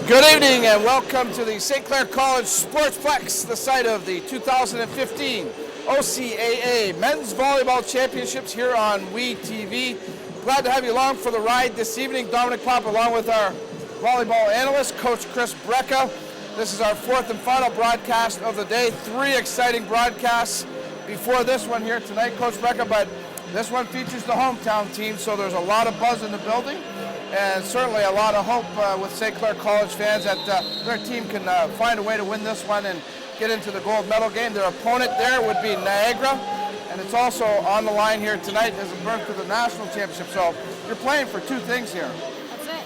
Good evening and welcome to the St. Clair College Sportsplex, the site of the 2015 OCAA Men's Volleyball Championships here on WeTV. Glad to have you along for the ride this evening. Dominic Pop along with our volleyball analyst, Coach Chris Brecka. This is our fourth and final broadcast of the day. 3 exciting broadcasts before this one here tonight, Coach Brecka, but this one features the hometown team, so there's a lot of buzz in the building. And certainly a lot of hope with St. Clair College fans that their team can find a way to win this one and get into the gold medal game. Their opponent there would be Niagara, and it's also on the line here tonight as a berth to the national championship. So you're playing for 2 things here. That's it.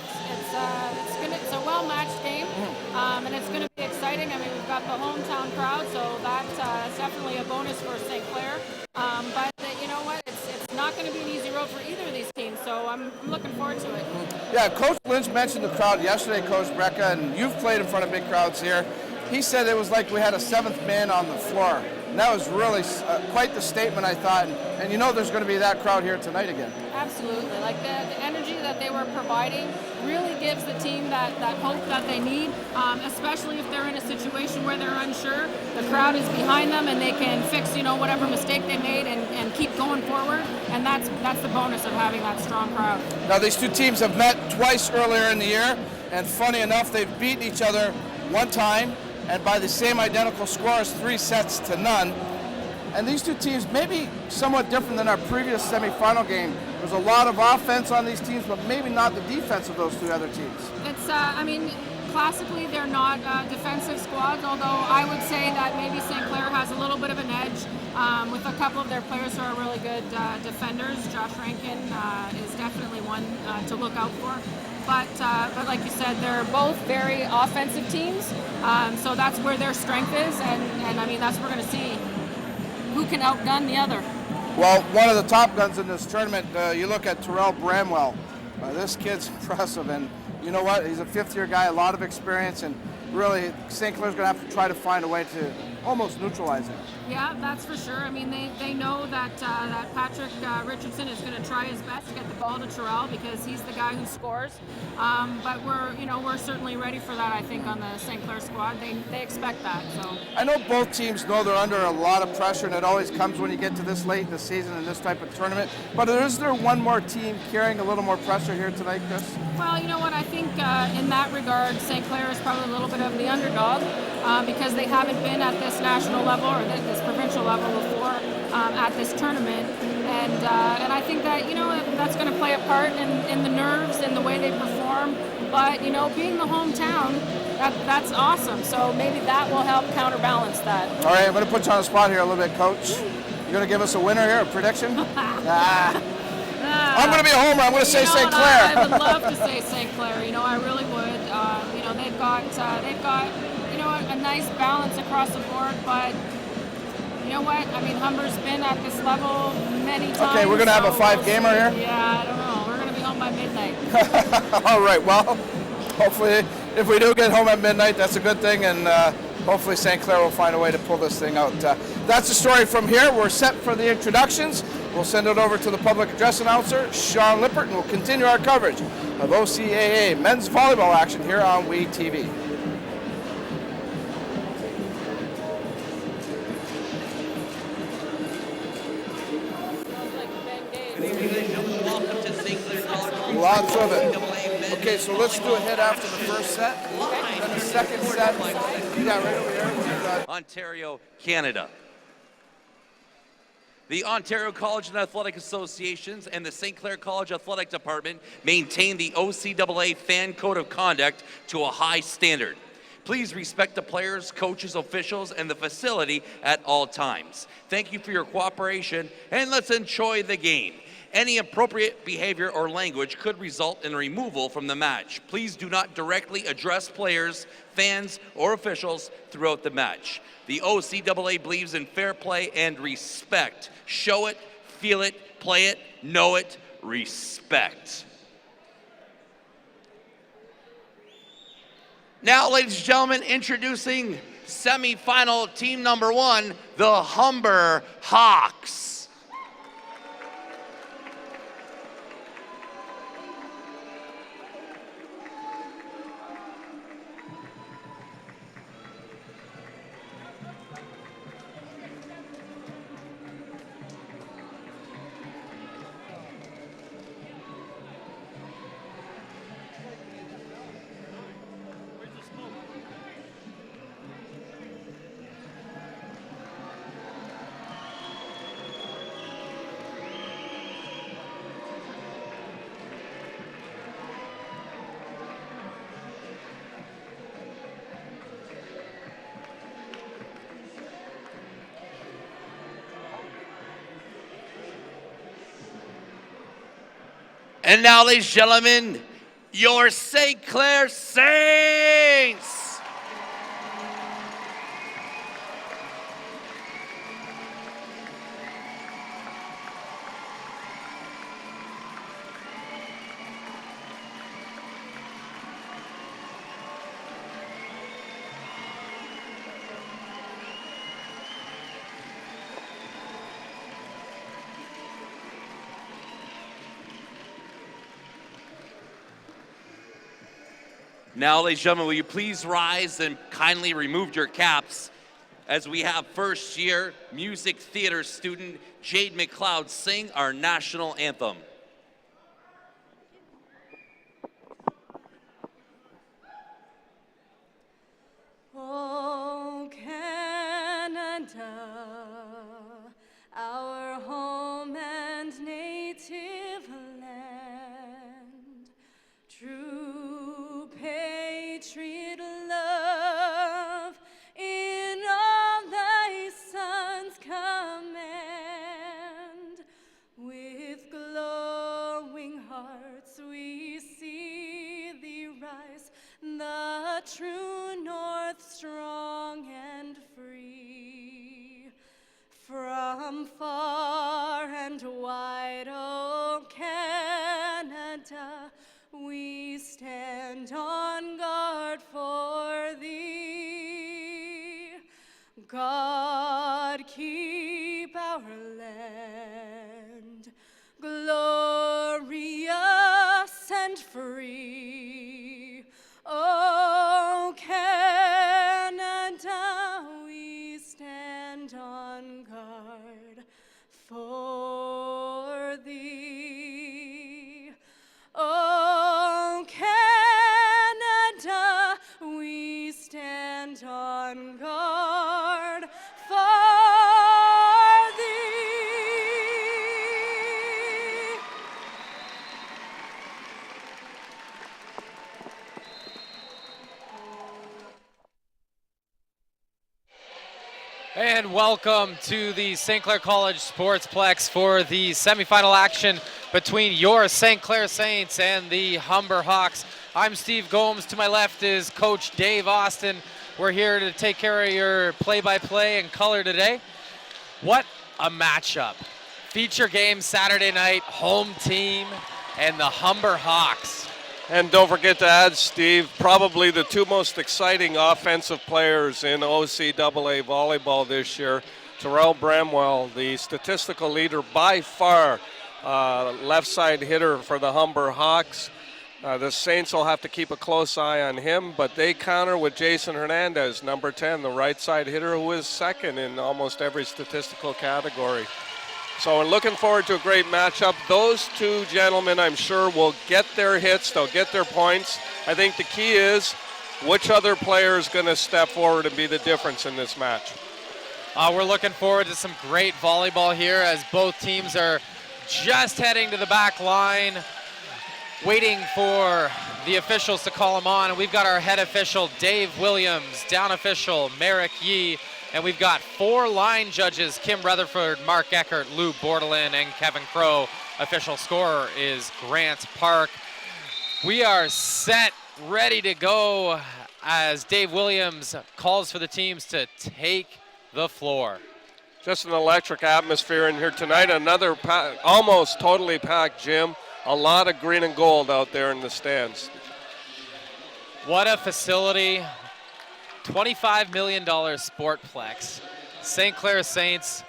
It's a well-matched game, and it's going to be exciting. I mean, we've got the hometown crowd, so that's definitely a bonus for St. Clair. But you know what? It's not going to be an easy road for either of these teams, so I'm looking forward to it. Yeah, Coach Lynch mentioned the crowd yesterday, Coach Brecka, and you've played in front of big crowds here. He said it was like we had a 7th man on the floor. And that was really quite the statement, I thought. And you know there's going to be that crowd here tonight again. Absolutely. Like the energy that they were providing really gives the team that hope that they need, especially if they're in a situation where they're unsure. The crowd is behind them and they can fix, whatever mistake they made and keep going forward. And that's the bonus of having that strong crowd. Now these 2 teams have met twice earlier in the year, and funny enough, they've beaten each other 1 time, and by the same identical scores, 3 sets to none. And these 2 teams may be somewhat different than our previous semifinal game. There's a lot of offense on these teams, but maybe not the defense of those 2 other teams. It's, classically they're not defensive squads, although I would say that maybe St. Clair has a little bit of an edge with a couple of their players who are really good defenders. Josh Rankin is definitely one to look out for. But like you said, they're both very offensive teams, so that's where their strength is, and I mean, that's what we're going to see who can outgun the other. Well, one of the top guns in this tournament, you look at Terrell Bramwell. This kid's impressive, and you know what? He's a 5th-year guy, a lot of experience, and really St. Clair's going to have to try to find a way to almost neutralize him. Yeah, that's for sure. I mean, they know that Patrick Richardson is going to try his best to get the ball to Terrell because he's the guy who scores. But we're certainly ready for that. I think on the St. Clair squad, they expect that. So I know both teams know they're under a lot of pressure, and it always comes when you get to this late in the season in this type of tournament. But is there one more team carrying a little more pressure here tonight, Chris? Well, you know what? I think in that regard, St. Clair is probably a little bit of the underdog because they haven't been at this national level or this provincial level before at this tournament, and I think that that's going to play a part in the nerves and the way they perform. But being the hometown, that's awesome. So maybe that will help counterbalance that. All right, I'm going to put you on the spot here a little bit, Coach. You're going to give us a winner here, a prediction? I'm going to be a homer. I'm going to say St. Clair. I would love to say St. Clair. I really would. They've got a nice balance across the board, but you know what? I mean, Humber's been at this level many times. Okay, we're going to have a 5-gamer here? Yeah, I don't know. We're going to be home by midnight. All right, well, hopefully if we do get home at midnight, that's a good thing, and hopefully St. Clair will find a way to pull this thing out. That's the story from here. We're set for the introductions. We'll send it over to the public address announcer, Sean Lippert, and we'll continue our coverage of OCAA men's volleyball action here on WeTV. Lots of it. Okay, so let's do a hit after the first set. Then the second set. Yeah, right over here. Ontario, Canada. The Ontario College and Athletic Associations and the St. Clair College Athletic Department maintain the OCAA Fan Code of Conduct to a high standard. Please respect the players, coaches, officials, and the facility at all times. Thank you for your cooperation, and let's enjoy the game. Any appropriate behavior or language could result in removal from the match. Please do not directly address players, fans, or officials throughout the match. The OCAA believes in fair play and respect. Show it, feel it, play it, know it, respect. Now, ladies and gentlemen, introducing semifinal team number 1, the Humber Hawks. And now, ladies and gentlemen, your St. Clair Saints. Now, ladies and gentlemen, will you please rise and kindly remove your caps as we have first year music theater student Jade McLeod sing our national anthem. Oh, Canada, our home and native land, true patriot love in all thy sons' command, with glowing hearts we see thee rise, the true north strong and free. From far and wide, O Canada, we stand on guard for thee. God keep our land glorious and free. O Canada, we stand on guard for thee. O Canada, we stand on guard for thee. And welcome to the St. Clair College Sportsplex for the semifinal action between your St. Clair Saints and the Humber Hawks. I'm Steve Gomes. To my left is Coach Dave Austin. We're here to take care of your play-by-play and color today. What a matchup. Feature game Saturday night, home team, and the Humber Hawks. And don't forget to add, Steve, probably the two most exciting offensive players in OCAA volleyball this year. Terrell Bramwell, the statistical leader by far, left side hitter for the Humber Hawks. The Saints will have to keep a close eye on him, but they counter with Jason Hernandez, number 10, the right side hitter, who is second in almost every statistical category. So we're looking forward to a great matchup. Those two gentlemen, I'm sure, will get their hits. They'll get their points. I think the key is which other player is going to step forward and be the difference in this match. We're looking forward to some great volleyball here as both teams are just heading to the back line, waiting for the officials to call them on. And we've got our head official, Dave Williams, down official, Merrick Yee, and we've got 4 line judges, Kim Rutherford, Mark Eckert, Lou Bordelin, and Kevin Crow. Official scorer is Grant Park. We are set, ready to go as Dave Williams calls for the teams to take the floor. Just an electric atmosphere in here tonight. Another almost totally packed gym. A lot of green and gold out there in the stands. What a facility. $25 million Sportplex. St. Clair Saints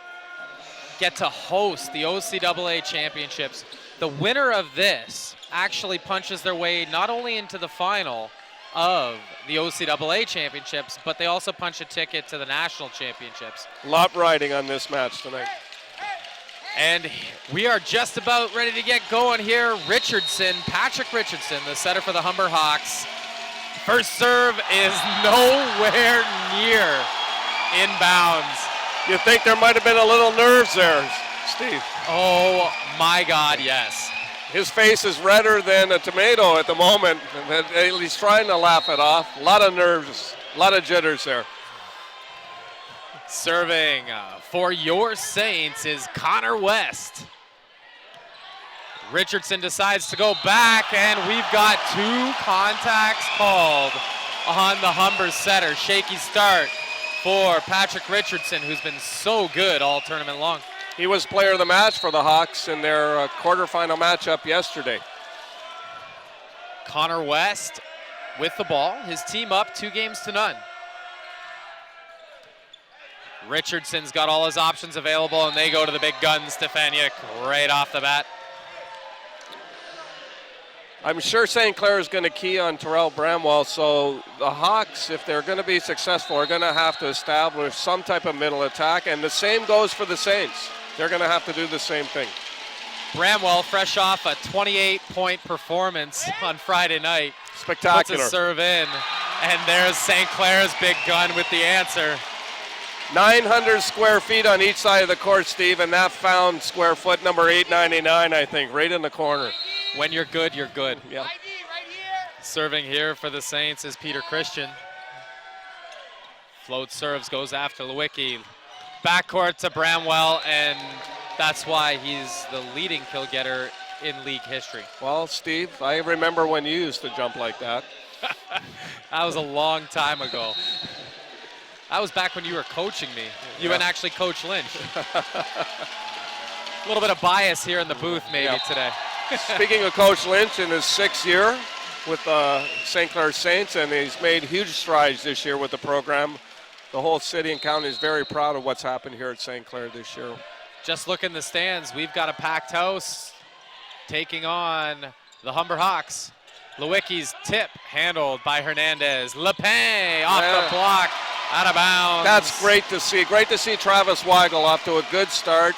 get to host the OCAA championships. The winner of this actually punches their way not only into the final of the OCAA championships, but they also punch a ticket to the national championships. A lot riding on this match tonight. And we are just about ready to get going here. Richardson, Patrick Richardson, the setter for the Humber Hawks. First serve is nowhere near inbounds. You think there might have been a little nerves there, Steve? Oh my God, yes. His face is redder than a tomato at the moment. He's trying to laugh it off. A lot of nerves, a lot of jitters there. Serving for your Saints is Connor West. Richardson decides to go back, and we've got 2 contacts called on the Humber setter. Shaky start for Patrick Richardson, who's been so good all tournament long. He was player of the match for the Hawks in their quarterfinal matchup yesterday. Connor West with the ball. His team up 2-0. Richardson's got all his options available, and they go to the big gun, Stefaniuk, right off the bat. I'm sure St. Clair is going to key on Terrell Bramwell, so the Hawks, if they're going to be successful, are going to have to establish some type of middle attack, and the same goes for the Saints. They're going to have to do the same thing. Bramwell, fresh off a 28-point performance on Friday night. Spectacular. Puts a serve in, and there's St. Clair's big gun with the answer. 900 square feet on each side of the court, Steve, and that found square foot number 899, I think, right in the corner. When you're good, you're good. Yeah. Serving here for the Saints is Peter Christian. Float serves, goes after Lewicki. Backcourt to Bramwell, and that's why he's the leading kill getter in league history. Well, Steve, I remember when you used to jump like that. That was a long time ago. That was back when you were coaching me. You and actually Coach Lynch. A little bit of bias here in the booth maybe today. Speaking of Coach Lynch in his 6th year with St. Clair Saints, and he's made huge strides this year with the program. The whole city and county is very proud of what's happened here at St. Clair this year. Just look in the stands. We've got a packed house taking on the Humber Hawks. Lewicki's tip handled by Hernandez. Lepay off the block, out of bounds. That's great to see. Great to see Travis Weigel off to a good start.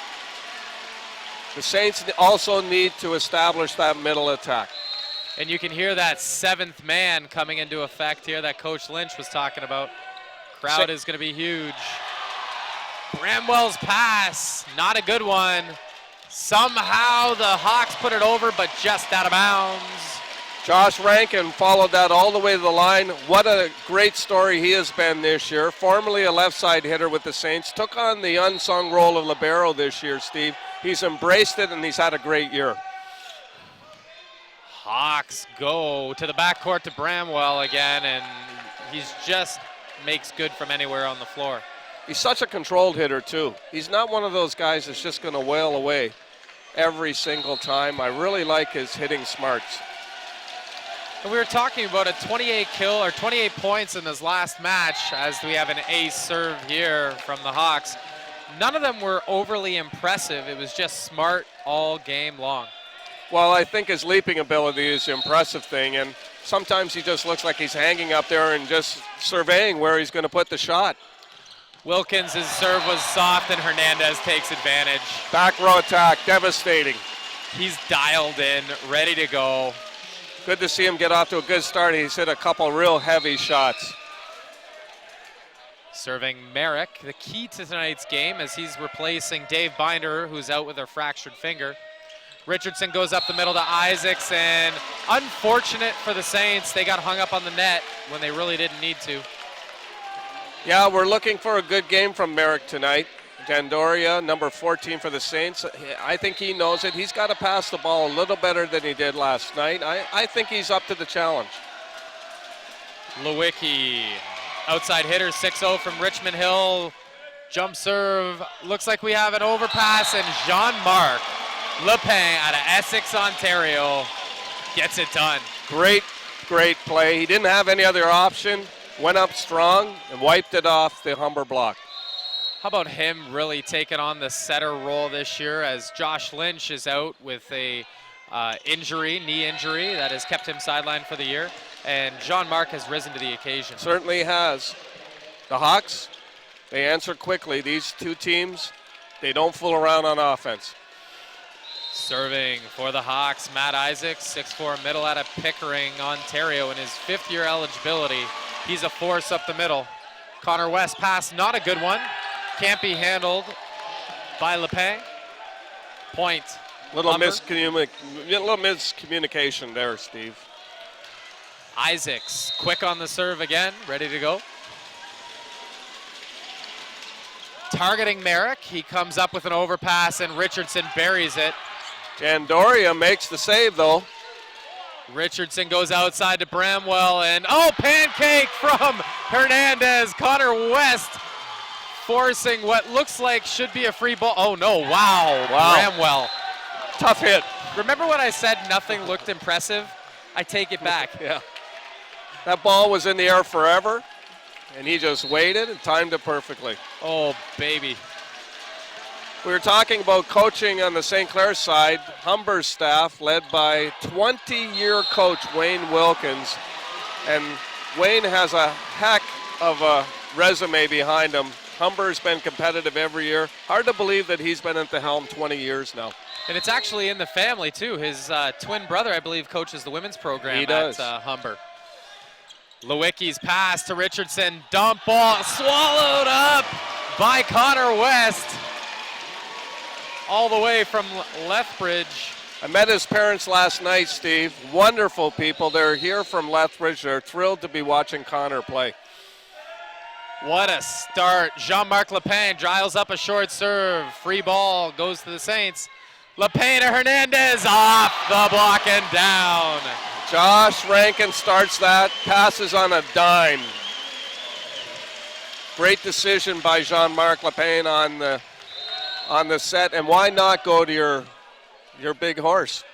The Saints also need to establish that middle attack. And you can hear that 7th man coming into effect here that Coach Lynch was talking about. Crowd is going to be huge. Bramwell's pass, not a good one. Somehow the Hawks put it over, but just out of bounds. Josh Rankin followed that all the way to the line. What a great story he has been this year. Formerly a left side hitter with the Saints. Took on the unsung role of libero this year, Steve. He's embraced it, and he's had a great year. Hawks go to the backcourt to Bramwell again, and he's just makes good from anywhere on the floor. He's such a controlled hitter, too. He's not one of those guys that's just going to wail away every single time. I really like his hitting smarts. And we were talking about a 28 points in this last match, as we have an ace serve here from the Hawks. None of them were overly impressive. It was just smart all game long. Well, I think his leaping ability is the impressive thing, and sometimes he just looks like he's hanging up there and just surveying where he's going to put the shot. Wilkins' serve was soft, and Hernandez takes advantage. Back row attack, devastating. He's dialed in, ready to go. Good to see him get off to a good start. He's hit a couple real heavy shots. Serving Merrick, the key to tonight's game, as he's replacing Dave Binder, who's out with a fractured finger. Richardson goes up the middle to Isaacs, and unfortunate for the Saints, they got hung up on the net when they really didn't need to. Yeah, we're looking for a good game from Merrick tonight. Dandoria, number 14 for the Saints. I think he knows it. He's got to pass the ball a little better than he did last night. I think he's up to the challenge. Lewicki, outside hitter, 6-0 from Richmond Hill. Jump serve, looks like we have an overpass, and Jean-Marc Lepin out of Essex, Ontario, gets it done. Great play. He didn't have any other option. Went up strong and wiped it off the Humber block. How about him really taking on the setter role this year, as Josh Lynch is out with a knee injury that has kept him sidelined for the year, and Jean-Marc has risen to the occasion. Certainly has. The Hawks, they answer quickly. These two teams, they don't fool around on offense. Serving for the Hawks, Matt Isaacs, 6'4", middle out of Pickering, Ontario, in his 5th-year eligibility. He's a force up the middle. Connor West pass, not a good one. Can't be handled by Lepin. Point. Little miscommunication there, Steve. Isaacs, quick on the serve again, ready to go. Targeting Merrick, he comes up with an overpass, and Richardson buries it. Jandoria makes the save, though. Richardson goes outside to Bramwell, and pancake from Hernandez. Connor West forcing what looks like should be a free ball. Oh no, wow. Bramwell. Tough hit. Remember when I said nothing looked impressive? I take it back. Yeah. That ball was in the air forever, and he just waited and timed it perfectly. Oh, baby. We were talking about coaching on the St. Clair side. Humber's staff, led by 20-year coach Wayne Wilkins. And Wayne has a heck of a resume behind him. Humber's been competitive every year. Hard to believe that he's been at the helm 20 years now. And it's actually in the family, too. His twin brother, I believe, coaches the women's program at Humber. Lewicki's pass to Richardson. Dump ball swallowed up by Connor West. All the way from Lethbridge. I met his parents last night, Steve. Wonderful people. They're here from Lethbridge. They're thrilled to be watching Connor play. What a start. Jean-Marc Lepine dials up a short serve. Free ball goes to the Saints. Lepine to Hernandez. Off the block and down. Josh Rankin starts that. Passes on a dime. Great decision by Jean-Marc Lepine on the set, and why not go to your big horse?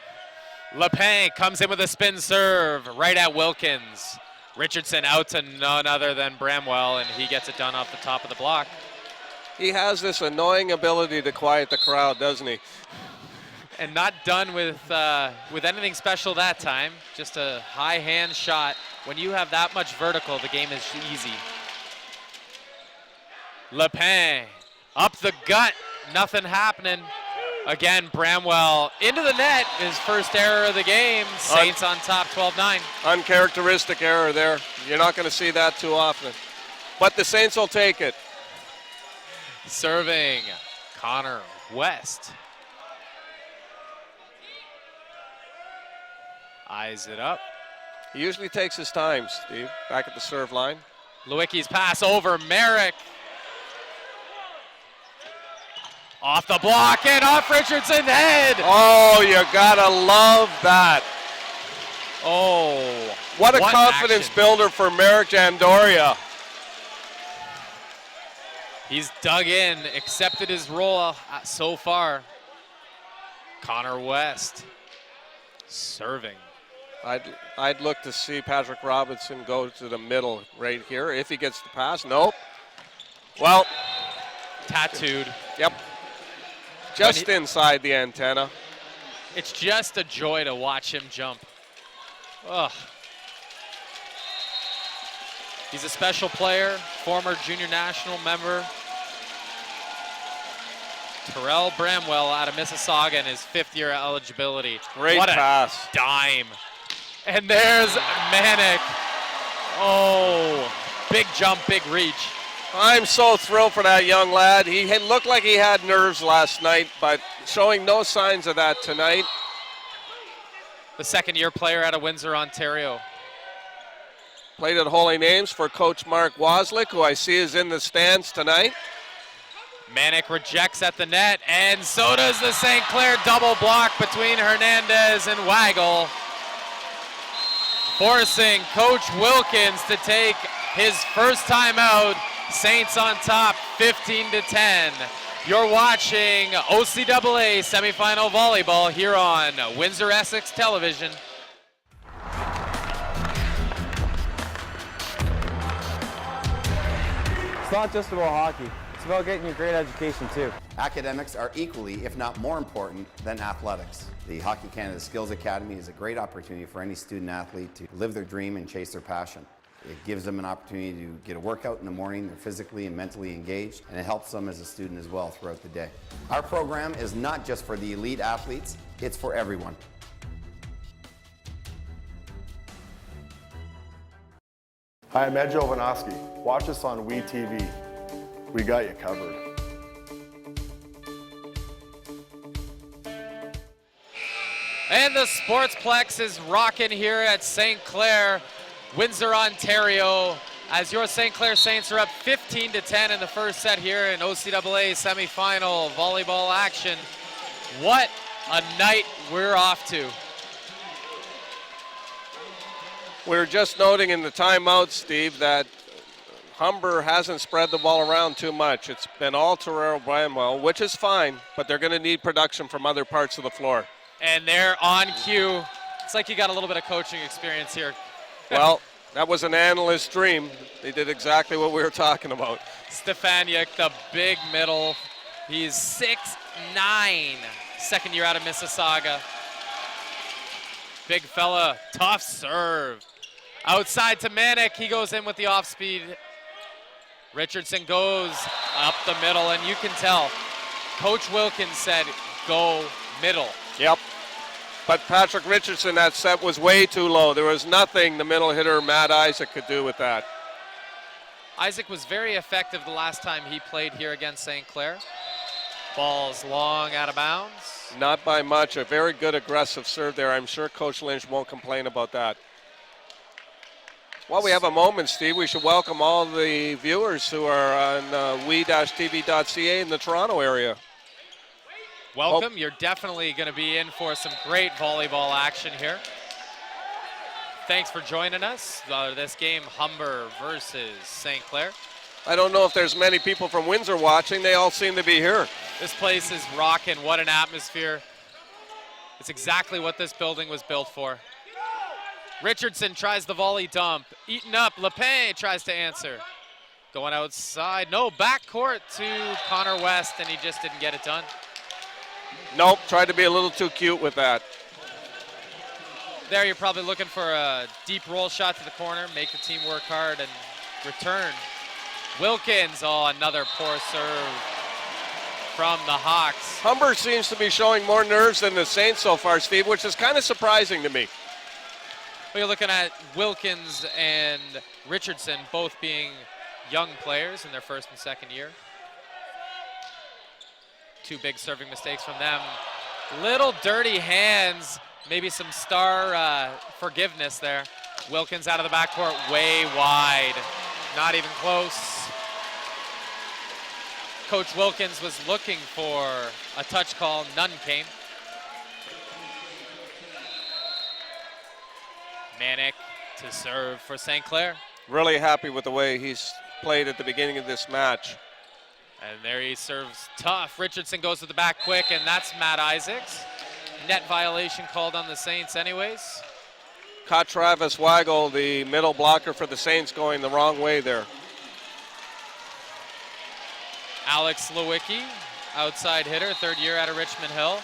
Lepine comes in with a spin serve right at Wilkins. Richardson out to none other than Bramwell, and he gets it done off the top of the block. He has this annoying ability to quiet the crowd, doesn't he? And not done with anything special that time. Just a high hand shot. When you have that much vertical, the game is easy. Lepine up the gut. Nothing happening. Again, Bramwell into the net. His first error of the game. Saints on top, 12-9. Uncharacteristic error there. You're not going to see that too often. But the Saints will take it. Serving, Connor West. Eyes it up. He usually takes his time, Steve, back at the serve line. Lewicki's pass over Merrick. Off the block and off Richardson's head. Oh, you gotta love that. Oh. What a confidence builder for Merrick Jandoria. He's dug in, accepted his role so far. Connor West serving. I'd look to see Patrick Robinson go to the middle right here if he gets the pass. Nope. Well. Tattooed. Yep. Just inside the antenna. It's just a joy to watch him jump. Ugh. He's a special player, former junior national member. Terrell Bramwell out of Mississauga in his 5th year eligibility. Great what pass. A dime. And there's Manick. Oh, big jump, big reach. I'm so thrilled for that young lad. He had looked like he had nerves last night, but showing no signs of that tonight. The 2nd-year player out of Windsor, Ontario. Played at Holy Names for Coach Mark Waslick, who I see is in the stands tonight. Manick rejects at the net, and so does the St. Clair double block between Hernandez and Waggle, forcing Coach Wilkins to take his first time out. Saints on top, 15-10. You're watching OCAA semifinal volleyball here on Windsor Essex Television. It's not just about hockey. It's about getting your great education too. Academics are equally, if not more important, than athletics. The Hockey Canada Skills Academy is a great opportunity for any student athlete to live their dream and chase their passion. It gives them an opportunity to get a workout in the morning. They're physically and mentally engaged, and it helps them as a student as well throughout the day. Our program is not just for the elite athletes, it's for everyone. Hi, I'm Ed Jovanovski. Watch us on WeTV. We got you covered. And the Sportsplex is rocking here at St. Clair, Windsor, Ontario, as your St. Clair Saints are up 15-10 in the first set here in OCAA semifinal volleyball action. What a night we're off to. We're just noting in the timeout, Steve, that Humber hasn't spread the ball around too much. It's been all Terrell Bramwell, which is fine, but they're going to need production from other parts of the floor. And they're on cue. It's like you got a little bit of coaching experience here. Well, that was an analyst's dream. They did exactly what we were talking about. Stefaniuk, the big middle. He's 6'9", second year out of Mississauga. Big fella, tough serve. Outside to Manick, he goes in with the off speed. Richardson goes up the middle, and you can tell, Coach Wilkins said, go middle. Yep. But Patrick Richardson, that set was way too low. There was nothing the middle hitter, Matt Isaac, could do with that. Isaac was very effective the last time he played here against St. Clair. Ball's long out of bounds. Not by much. A very good aggressive serve there. I'm sure Coach Lynch won't complain about that. While we have a moment, Steve, we should welcome all the viewers who are on we-tv.ca in the Toronto area. Welcome. You're definitely going to be in for some great volleyball action here. Thanks for joining us. This game, Humber versus St. Clair. I don't know if there's many people from Windsor watching. They all seem to be here. This place is rocking. What an atmosphere. It's exactly what this building was built for. Richardson tries the volley dump. Eaten up. Lepin tries to answer. Going outside. No, backcourt to Connor West, and he just didn't get it done. Nope, tried to be a little too cute with that. There, you're probably looking for a deep roll shot to the corner, make the team work hard, and return. Wilkins, oh, another poor serve from the Hawks. Humber seems to be showing more nerves than the Saints so far, Steve, which is kind of surprising to me. Well, you're looking at Wilkins and Richardson both being young players in their first and second year. Two big serving mistakes from them. Little dirty hands, maybe some star forgiveness there. Wilkins out of the backcourt, way wide. Not even close. Coach Wilkins was looking for a touch call, none came. Manick to serve for St. Clair. Really happy with the way he's played at the beginning of this match. And there he serves tough. Richardson goes to the back quick, and that's Matt Isaacs. Net violation called on the Saints anyways. Caught Travis Weigel, the middle blocker for the Saints, going the wrong way there. Alex Lewicki, outside hitter, third year out of Richmond Hill.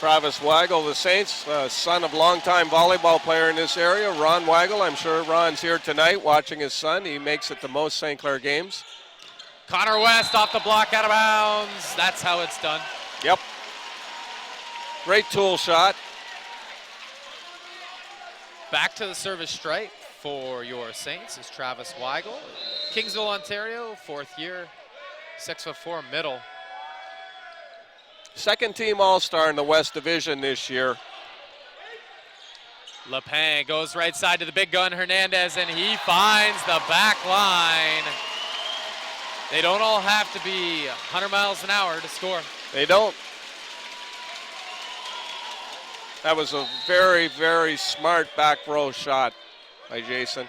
Travis Weigel, the Saints, son of longtime volleyball player in this area, Ron Weigel. I'm sure Ron's here tonight watching his son. He makes it to most St. Clair games. Connor West off the block, out of bounds. That's how it's done. Yep. Great tool shot. Back to the service strike for your Saints is Travis Weigel. Kingsville, Ontario, fourth year, 6'4" middle. Second team All-Star in the West Division this year. Lepin goes right side to the big gun, Hernandez, and he finds the back line. They don't all have to be 100 miles an hour to score. They don't. That was a very, very smart back row shot by Jason.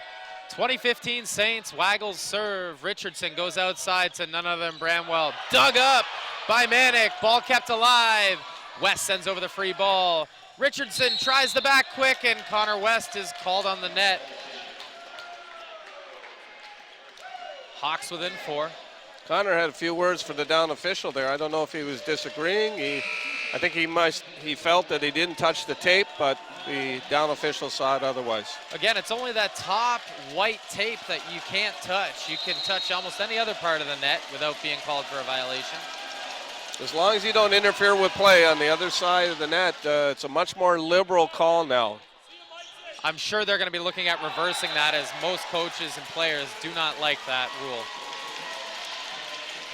2015 Saints, Weigel's serve. Richardson goes outside to none other than Bramwell. Dug up by Manick. Ball kept alive. West sends over the free ball. Richardson tries the back quick, and Connor West is called on the net. Hawks within 4. Connor had a few words for the down official there. I don't know if he was disagreeing. I think he felt that he didn't touch the tape, but the down official saw it otherwise. Again, it's only that top white tape that you can't touch. You can touch almost any other part of the net without being called for a violation. As long as you don't interfere with play on the other side of the net, it's a much more liberal call now. I'm sure they're going to be looking at reversing that, as most coaches and players do not like that rule.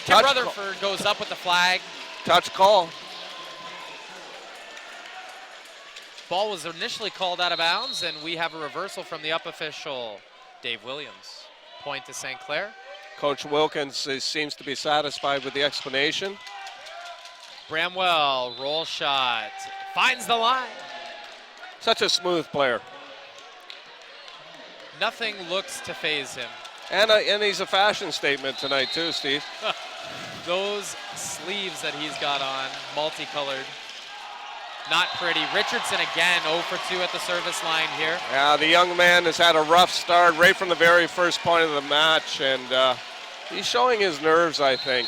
Tim Rutherford goes up with the flag. Touch call. Ball was initially called out of bounds, and we have a reversal from the up official, Dave Williams. Point to St. Clair. Coach Wilkins seems to be satisfied with the explanation. Bramwell, roll shot, finds the line. Such a smooth player. Nothing looks to phase him. And he's a fashion statement tonight too, Steve. Those sleeves that he's got on, multicolored, not pretty. Richardson again 0 for 2 at the service line here. Yeah, the young man has had a rough start right from the very first point of the match, and he's showing his nerves, I think.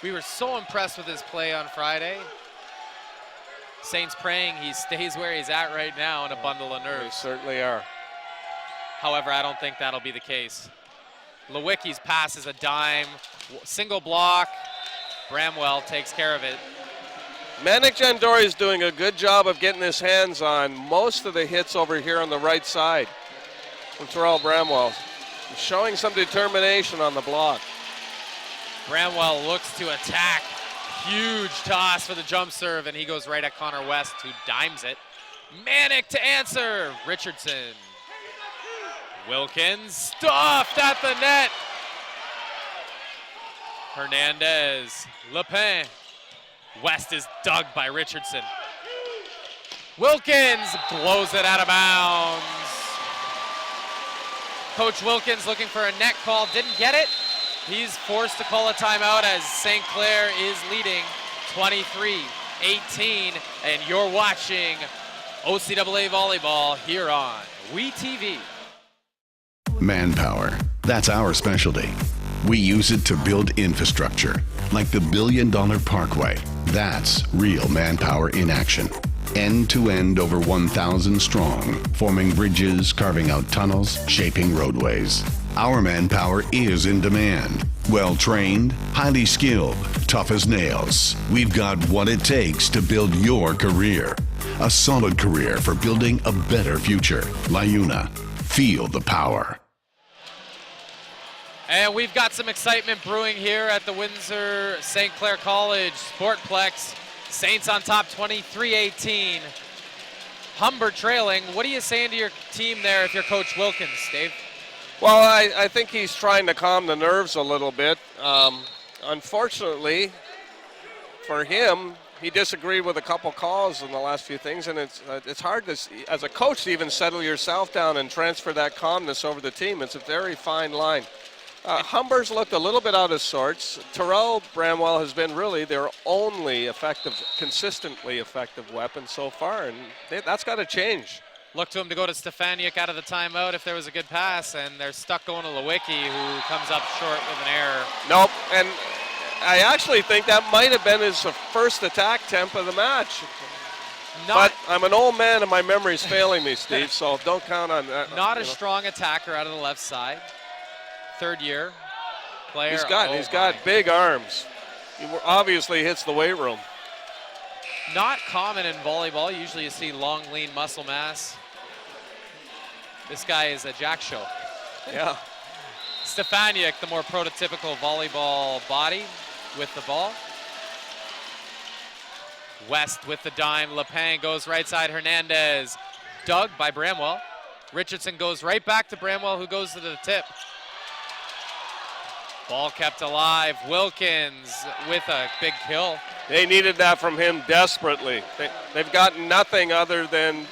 We were so impressed with his play on Friday. Saints praying he stays where he's at right now in a bundle of nerves. They certainly are. However, I don't think that'll be the case. Lewicki's pass is a dime, single block. Bramwell takes care of it. Manik Jandori is doing a good job of getting his hands on most of the hits over here on the right side from Terrell Bramwell. He's showing some determination on the block. Bramwell looks to attack. Huge toss for the jump serve, and he goes right at Connor West, who dimes it. Manik to answer. Richardson. Wilkins stuffed at the net. Hernandez, Lepin. West is dug by Richardson. Wilkins blows it out of bounds. Coach Wilkins looking for a net call, didn't get it. He's forced to call a timeout as St. Clair is leading 23-18, and you're watching OCAA Volleyball here on WeTV. Manpower, that's our specialty. We use it to build infrastructure, like the $1 billion Parkway. That's real manpower in action. End to end, over 1,000 strong, forming bridges, carving out tunnels, shaping roadways. Our manpower is in demand. Well-trained, highly skilled, tough as nails. We've got what it takes to build your career. A solid career for building a better future. LiUNA. Feel the power. And we've got some excitement brewing here at the Windsor St. Clair College Sportplex. Saints on top 23-18. Humber trailing. What are you saying to your team there if you're Coach Wilkins, Dave? Well, I think he's trying to calm the nerves a little bit. Unfortunately for him, he disagreed with a couple calls in the last few things, and it's hard to, as a coach, to even settle yourself down and transfer that calmness over the team. It's a very fine line. Humber's looked a little bit out of sorts. Terrell Bramwell has been really their only effective, consistently effective weapon so far, and that's got to change. Look to him to go to Stefaniuk out of the timeout if there was a good pass, and they're stuck going to Lewicki, who comes up short with an error. Nope, and I actually think that might have been his first attack attempt of the match. But I'm an old man and my memory's failing me, Steve, so don't count on that. Not a strong attacker out of the left side. Third-year player. He's got big arms. He obviously hits the weight room. Not common in volleyball. Usually you see long, lean muscle mass. This guy is a jack show. Yeah. Stefaniuk, the more prototypical volleyball body with the ball. West with the dime. Lepin goes right side. Hernandez dug by Bramwell. Richardson goes right back to Bramwell, who goes to the tip. Ball kept alive. Wilkins with a big kill. They needed that from him desperately. They've gotten nothing other than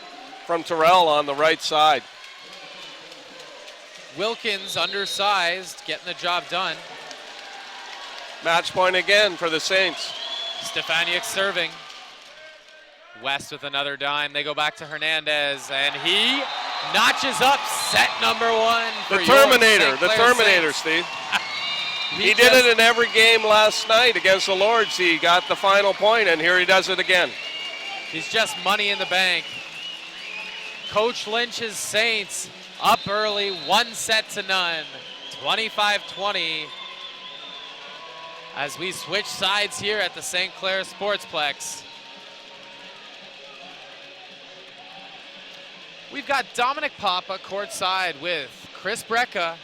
from Terrell on the right side. Wilkins, undersized, getting the job done. Match point again for the Saints. Stefaniuk serving. West with another dime. They go back to Hernandez, and he notches up set number one. The Terminator, Steve. He did it in every game last night against the Lords. He got the final point, and here he does it again. He's just money in the bank. Coach Lynch's Saints up early, 1-0, 25-20. As we switch sides here at the St. Clair Sportsplex. We've got Dominic Papa courtside with Chris Brecka.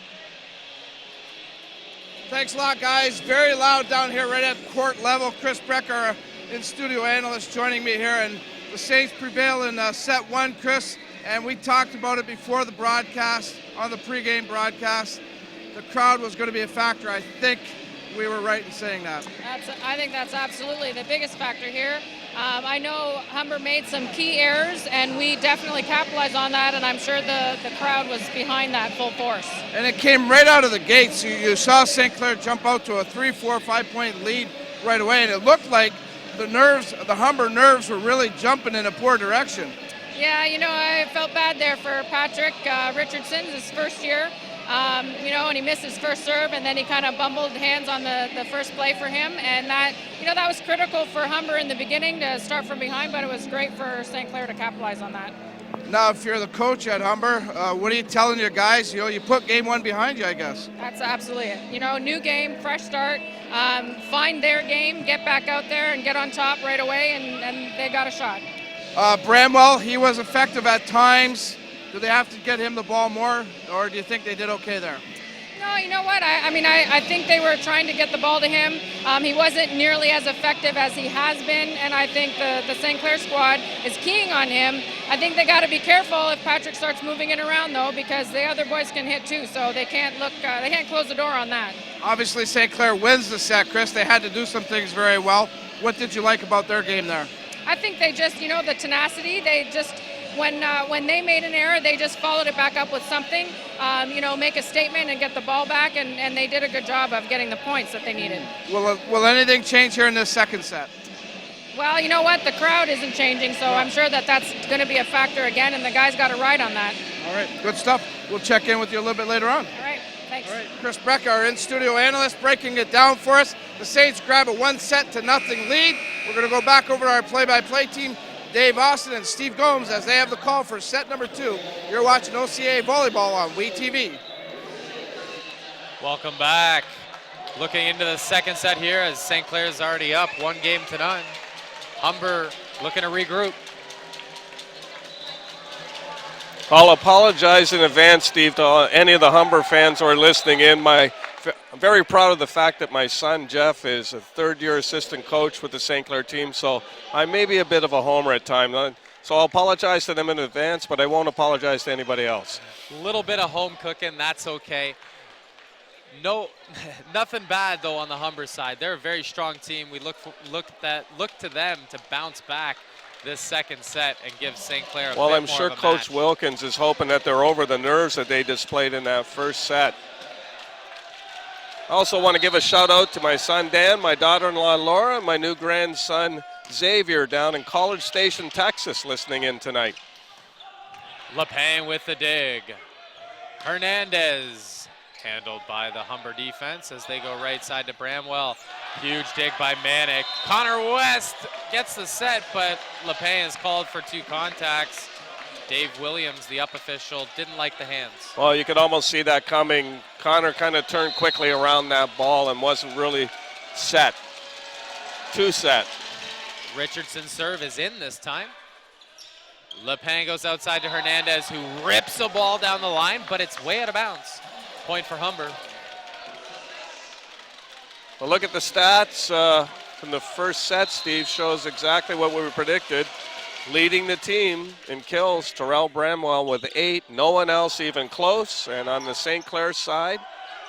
Thanks a lot, guys. Very loud down here right at court level. Chris Brecka, in-studio analyst, joining me here. And the Saints prevail in set one, Chris. And we talked about it before the broadcast, on the pregame broadcast. The crowd was going to be a factor. I think we were right in saying that? I think that's absolutely the biggest factor here. I know Humber made some key errors, and we definitely capitalized on that, and I'm sure the crowd was behind that full force. And it came right out of the gates. You saw St. Clair jump out to a 3, 4, 5-point lead right away, and it looked like the Humber nerves were really jumping in a poor direction. Yeah, I felt bad there for Patrick Richardson, his first year. And he missed his first serve, and then he kind of bumbled hands on the first play for him, and that was critical for Humber in the beginning to start from behind, but it was great for St. Clair to capitalize on that. Now, if you're the coach at Humber, what are you telling your guys? You put game one behind you, I guess. That's absolutely it. New game, fresh start, find their game, get back out there and get on top right away, and they got a shot. Bramwell, he was effective at times. Do they have to get him the ball more, or do you think they did okay there? No, you know what? I think they were trying to get the ball to him. He wasn't nearly as effective as he has been, and I think the St. Clair squad is keying on him. I think they got to be careful if Patrick starts moving it around, though, because the other boys can hit too, so they can't close the door on that. Obviously, St. Clair wins the set, Chris. They had to do some things very well. What did you like about their game there? I think they just, the tenacity, they just... When they made an error, they just followed it back up with something, make a statement and get the ball back, and they did a good job of getting the points that they needed. Will anything change here in this second set? Well, you know what? The crowd isn't changing, so I'm sure that's going to be a factor again, and the guys got to ride on that. All right, good stuff. We'll check in with you a little bit later on. All right, thanks. All right, Chris Breck, our in-studio analyst, breaking it down for us. The Saints grab a 1-0 lead. We're going to go back over to our play-by-play team, Dave Austin and Steve Gomes, as they have the call for set number 2. You're watching OCAA Volleyball on WeTV. Welcome back. Looking into the second set here as St. Clair's already up 1-0. Humber looking to regroup. I'll apologize in advance, Steve, to any of the Humber fans who are listening in. I'm very proud of the fact that my son, Jeff, is a third-year assistant coach with the St. Clair team, so I may be a bit of a homer at times. So I'll apologize to them in advance, but I won't apologize to anybody else. A little bit of home cooking, that's okay. No, nothing bad, though, on the Humber side. They're a very strong team. We look to them to bounce back this second set and give St. Clair a bit more of a match. Well, I'm sure Coach Wilkins is hoping that they're over the nerves that they displayed in that first set. I also want to give a shout out to my son Dan, my daughter-in-law Laura, and my new grandson Xavier down in College Station, Texas, listening in tonight. LePain with the dig. Hernandez handled by the Humber defense as they go right side to Bramwell. Huge dig by Manick. Connor West gets the set, but LePain is called for 2 contacts. Dave Williams, the up official, didn't like the hands. Well, you could almost see that coming. Connor kind of turned quickly around that ball and wasn't really set. 2 set. Richardson's serve is in this time. LePain goes outside to Hernandez, who rips a ball down the line, but it's way out of bounds. Point for Humber. Well, look at the stats from the first set, Steve, shows exactly what we predicted. Leading the team in kills, Terrell Bramwell with 8, no one else even close. And on the St. Clair side,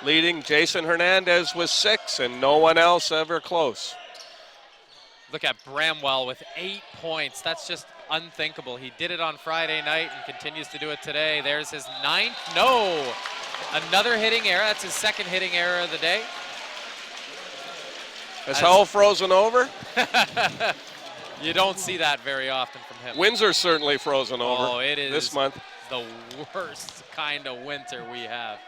leading Jason Hernandez with 6, and no one else ever close. Look at Bramwell with 8 points. That's just unthinkable. He did it on Friday night and continues to do it today. There's his 9th. No! Another hitting error. That's his 2nd hitting error of the day. Has hell frozen over? You don't see that very often from him. Windsor's certainly frozen over. Oh, it is this month. The worst kind of winter we have.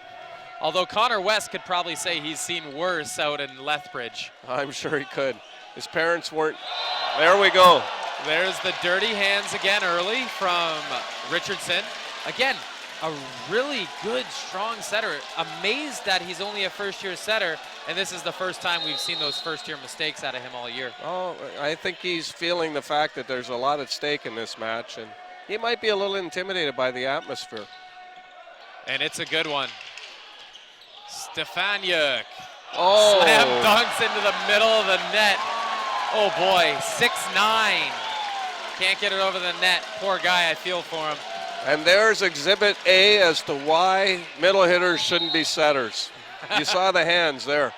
Although Connor West could probably say he's seen worse out in Lethbridge. I'm sure he could. His parents weren't. There we go. There's the dirty hands again early from Richardson. Again, a really good, strong setter. Amazed that he's only a first-year setter, and this is the first time we've seen those first-year mistakes out of him all year. Oh, I think he's feeling the fact that there's a lot at stake in this match, and he might be a little intimidated by the atmosphere. And it's a good one. Stefaniuk. Oh. Slam dunks into the middle of the net. Oh boy, 6'9". Can't get it over the net. Poor guy, I feel for him. And there's Exhibit A as to why middle hitters shouldn't be setters. You saw the hands there.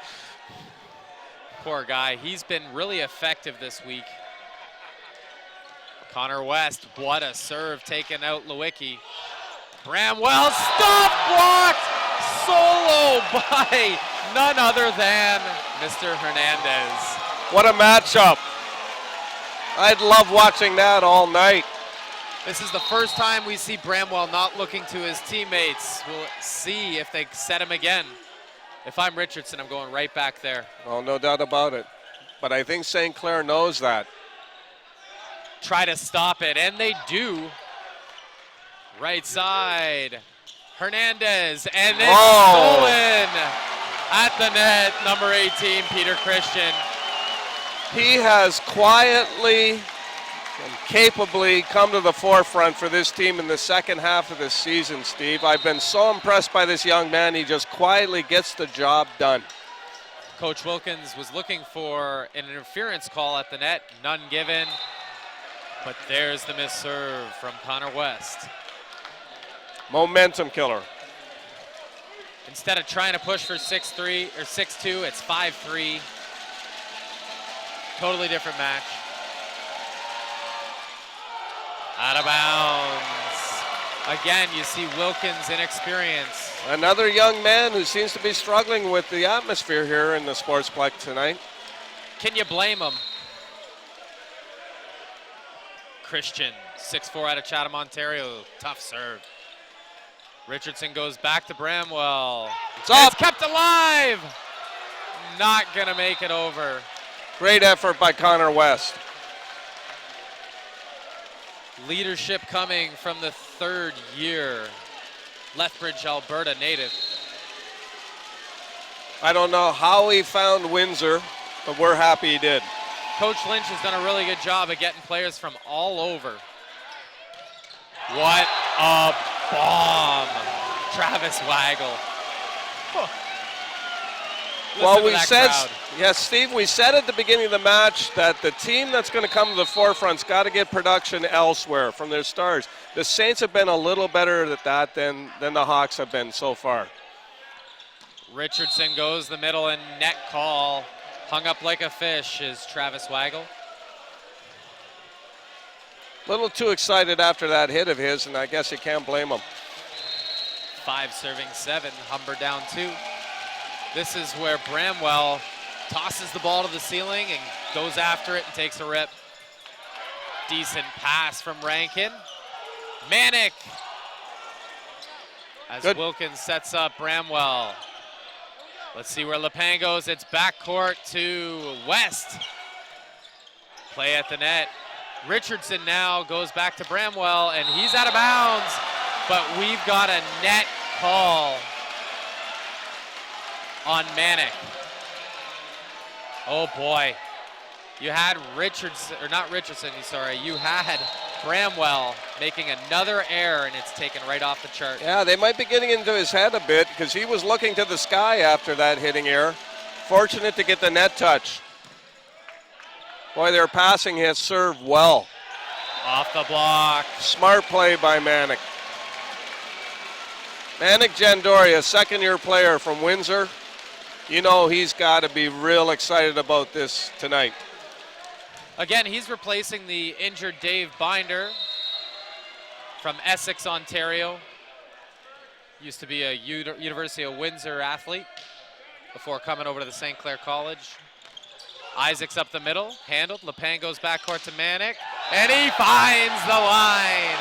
Poor guy. He's been really effective this week. Connor West, what a serve, taking out Lewicki. Bramwell, stop blocked! Solo by none other than Mr. Hernandez. What a matchup. I'd love watching that all night. This is the first time we see Bramwell not looking to his teammates. We'll see if they set him again. If I'm Richardson, I'm going right back there. Oh, no doubt about it. But I think St. Clair knows that. Try to stop it, and they do. Right side. Hernandez, and it's stolen at the net. Number 18, Peter Christian. He has quietly and capably come to the forefront for this team in the second half of this season, Steve. I've been so impressed by this young man. He just quietly gets the job done. Coach Wilkins was looking for an interference call at the net, none given. But there's the missed serve from Connor West. Momentum killer. Instead of trying to push for 6-3 or 6-2, it's 5-3. Totally different match. Out of bounds. Again, you see Wilkins' inexperience. Another young man who seems to be struggling with the atmosphere here in the Sportsplex tonight. Can you blame him? Christian, 6'4" out of Chatham, Ontario. Tough serve. Richardson goes back to Bramwell. It's up. It's kept alive. Not gonna make it over. Great effort by Connor West. Leadership coming from the third year Lethbridge, Alberta native. I don't know how he found Windsor, but we're happy he did. Coach Lynch has done a really good job of getting players from all over. What a bomb. Travis Waggle. Well, we said, yes, Steve, we said at the beginning of the match that the team that's going to come to the forefront's got to get production elsewhere from their stars. The Saints have been a little better at that than the Hawks have been so far. Richardson goes the middle and net call. Hung up like a fish is Travis Waggle. A little too excited after that hit of his, and I guess you can't blame him. 5 serving 7, Humber down 2. This is where Bramwell tosses the ball to the ceiling and goes after it and takes a rip. Decent pass from Rankin. Manick. As Good. Wilkins sets up Bramwell. Let's see where LePan goes. It's backcourt to West. Play at the net. Richardson now goes back to Bramwell, and he's out of bounds, but we've got a net call on Manick. Oh boy. You had Richardson, or not Richardson, sorry, you had Bramwell making another error, and it's taken right off the chart. Yeah, they might be getting into his head a bit because he was looking to the sky after that hitting error. Fortunate to get the net touch. Boy, they're passing his serve well. Off the block. Smart play by Manick. Manick Jandoria, second-year player from Windsor. You know he's got to be real excited about this tonight. Again, he's replacing the injured Dave Binder from Essex, Ontario. Used to be a University of Windsor athlete before coming over to the St. Clair College. Isaac's up the middle, handled. LePan goes backcourt to Manick, and he finds the line.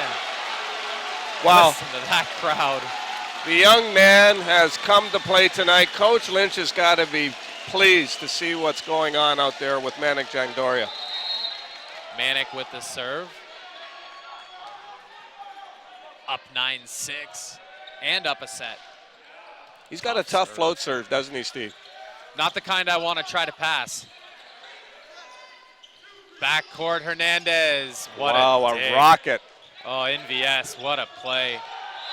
Wow. Listen to that crowd. The young man has come to play tonight. Coach Lynch has got to be pleased to see what's going on out there with Manick Jandoria. Manick with the serve. Up 9-6 and up a set. He's got a tough float serve, doesn't he, Steve? Not the kind I want to try to pass. Backcourt Hernandez. What a rocket. Oh, NVS, what a play.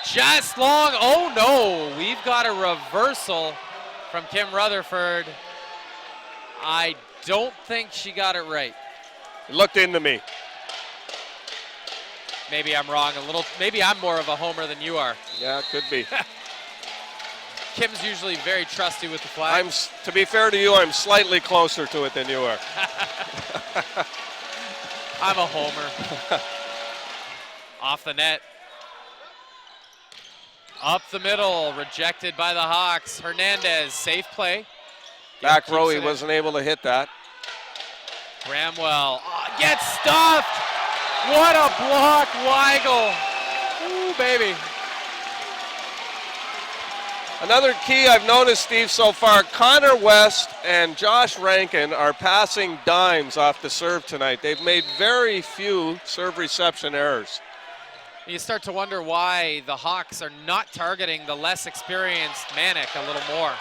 Just long, oh no, we've got a reversal from Kim Rutherford. I don't think she got it right. It looked into me. Maybe I'm wrong a little, maybe I'm more of a homer than you are. Yeah, it could be. Kim's usually very trusty with the flag. To be fair to you, I'm slightly closer to it than you are. I'm a homer. Off the net. Up the middle, rejected by the Hawks. Hernandez, safe play. Back row, he wasn't able to hit that. Bramwell gets stuffed. What a block, Weigel. Ooh, baby. Another key I've noticed, Steve, so far, Connor West and Josh Rankin are passing dimes off the serve tonight. They've made very few serve reception errors. You start to wonder why the Hawks are not targeting the less experienced Manick a little more.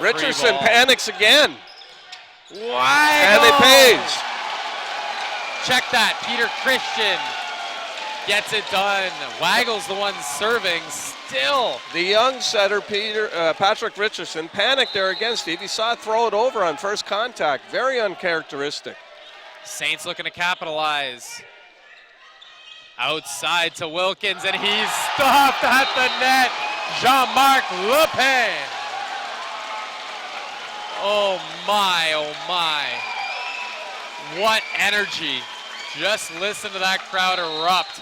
Richardson panics again. Weigel. And it pays. Check that, Peter Christian gets it done. Weigel's the one serving still. The young setter, Patrick Richardson, panicked there again, Steve. He saw it throw it over on first contact. Very uncharacteristic. Saints looking to capitalize. Outside to Wilkins, and he's stopped at the net. Jean-Marc Lepin. Oh my, oh my. What energy. Just listen to that crowd erupt.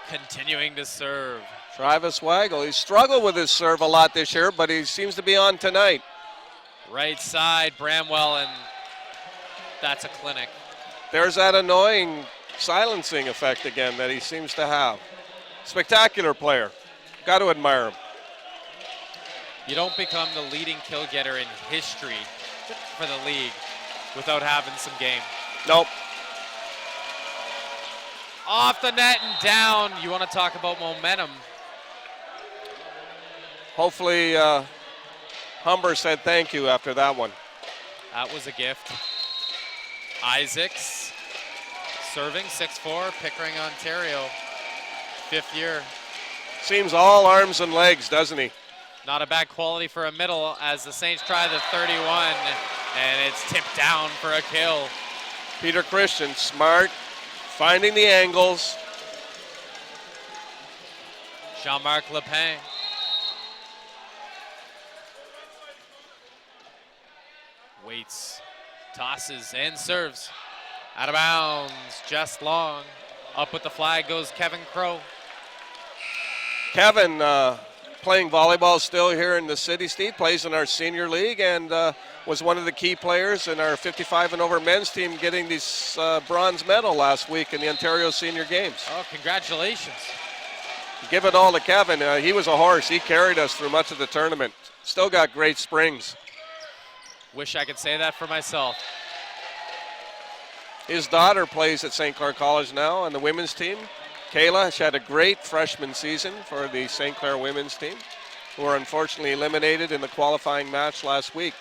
Continuing to serve. Travis Weigel, he's struggled with his serve a lot this year, but he seems to be on tonight. Right side, Bramwell, and that's a clinic. There's that annoying silencing effect again that he seems to have. Spectacular player. Got to admire him. You don't become the leading kill getter in history for the league without having some game. Nope. Off the net and down. You want to talk about momentum. Hopefully Humber said thank you after that one. That was a gift. Isaacs serving, 6'4", Pickering, Ontario. 5th year. Seems all arms and legs, doesn't he? Not a bad quality for a middle as the Saints try the 31, and it's tipped down for a kill. Peter Christian, smart, finding the angles. Jean-Marc Lepin. Waits, tosses, and serves. Out of bounds, just long. Up with the flag goes Kevin Crow. Kevin, playing volleyball still here in the city, Steve, plays in our senior league and was one of the key players in our 55 and over men's team getting this bronze medal last week in the Ontario Senior Games. Oh, congratulations. Give it all to Kevin. He was a horse. He carried us through much of the tournament. Still got great springs. Wish I could say that for myself. His daughter plays at St. Clair College now on the women's team. Kayla, she had a great freshman season for the St. Clair women's team, who were unfortunately eliminated in the qualifying match last week.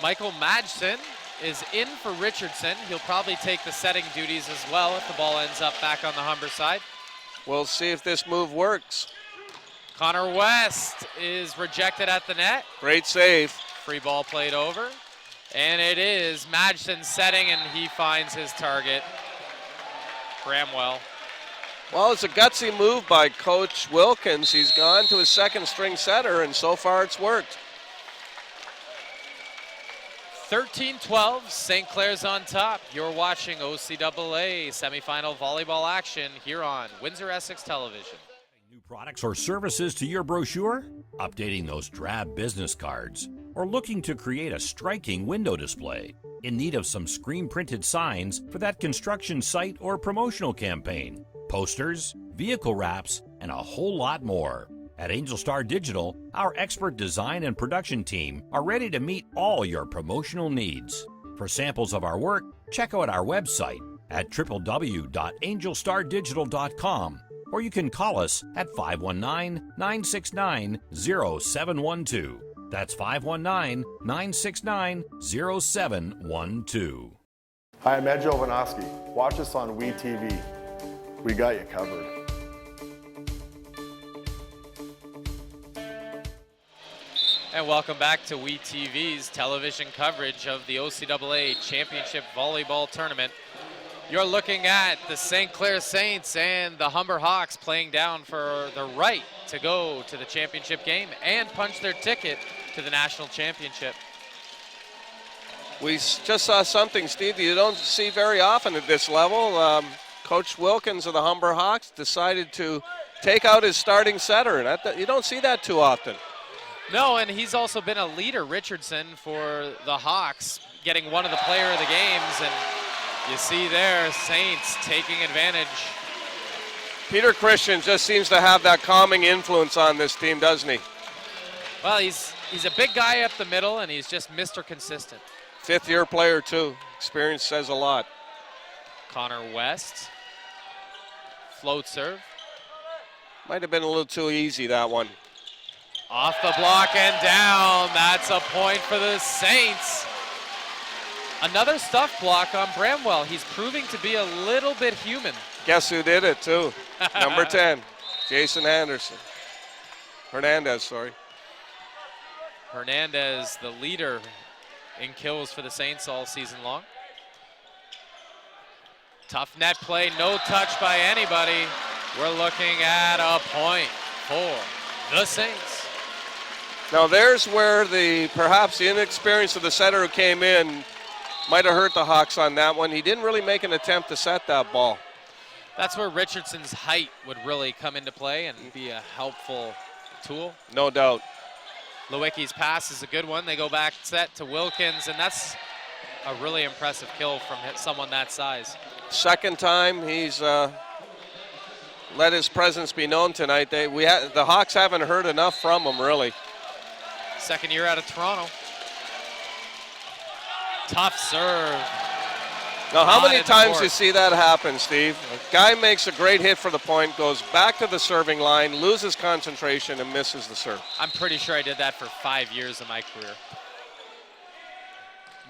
Michael Madsen is in for Richardson. He'll probably take the setting duties as well if the ball ends up back on the Humber side. We'll see if this move works. Connor West is rejected at the net. Great save. Free ball played over. And it is Madsen setting, and he finds his target. Bramwell. Well, it's a gutsy move by Coach Wilkins. He's gone to his second string setter, and so far it's worked. 13-12, St. Clair's on top. You're watching OCAA semifinal volleyball action here on Windsor Essex Television. New products or services to your brochure? Updating those drab business cards? Or looking to create a striking window display? In need of some screen-printed signs for that construction site or promotional campaign? Posters, vehicle wraps, and a whole lot more. At Angel Star Digital, our expert design and production team are ready to meet all your promotional needs. For samples of our work, check out our website at www.angelstardigital.com, or you can call us at 519-969-0712. That's 519-969-0712. Hi, I'm Ed Jovanovski. Watch us on WeTV. We got you covered. And welcome back to WeTV's television coverage of the OCAA Championship Volleyball Tournament. You're looking at the St. Clair Saints and the Humber Hawks playing down for the right to go to the championship game and punch their ticket to the national championship. We just saw something, Steve, that you don't see very often at this level. Coach Wilkins of the Humber Hawks decided to take out his starting setter. And you don't see that too often. No, and he's also been a leader, Richardson, for the Hawks, getting one of the player of the games. And you see there, Saints taking advantage. Peter Christian just seems to have that calming influence on this team, doesn't he? Well, he's a big guy up the middle, and he's just Mr. Consistent. Fifth-year player, too. Experience says a lot. Connor West. Float serve. Might have been a little too easy, that one. Off the block and down. That's a point for the Saints. Another stuff block on Bramwell. He's proving to be a little bit human. Guess who did it, too? Number 10, Jason Hernandez, sorry. Hernandez, the leader in kills for the Saints all season long. Tough net play, no touch by anybody. We're looking at a point for the Saints. Now there's where perhaps the inexperience of the setter who came in might have hurt the Hawks on that one. He didn't really make an attempt to set that ball. That's where Richardson's height would really come into play and be a helpful tool. No doubt. Lewicki's pass is a good one. They go back set to Wilkins, and that's a really impressive kill from someone that size. Second time he's let his presence be known tonight. The Hawks haven't heard enough from him, really. Second year out of Toronto. Tough serve. Now, how many times do you see that happen, Steve? A guy makes a great hit for the point, goes back to the serving line, loses concentration, and misses the serve. I'm pretty sure I did that for 5 years of my career.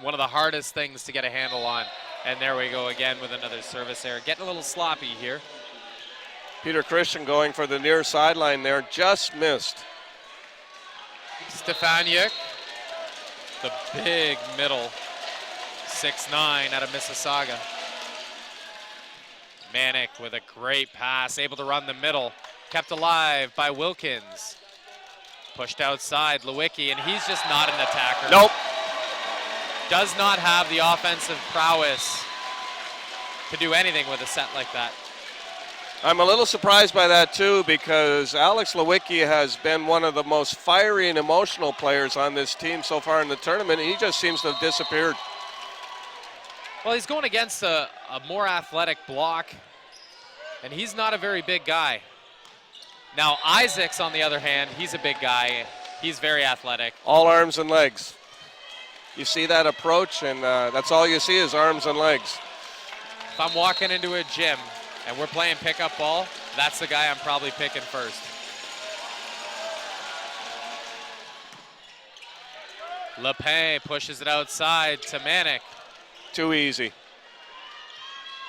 One of the hardest things to get a handle on. And there we go again with another service error. Getting a little sloppy here. Peter Christian going for the near sideline there, just missed. Stefaniuk, the big middle, 6'9" out of Mississauga. Manick with a great pass, able to run the middle, kept alive by Wilkins. Pushed outside, Lewicki, and he's just not an attacker. Nope. Does not have the offensive prowess to do anything with a set like that. I'm a little surprised by that too, because Alex Lewicki has been one of the most fiery and emotional players on this team so far in the tournament. He just seems to have disappeared. Well, he's going against a more athletic block, and he's not a very big guy. Now, Isaacs, on the other hand, he's a big guy. He's very athletic. All arms and legs. You see that approach, and that's all you see is arms and legs. If I'm walking into a gym and we're playing pickup ball, that's the guy I'm probably picking first. Lepay pushes it outside to Manick. Too easy.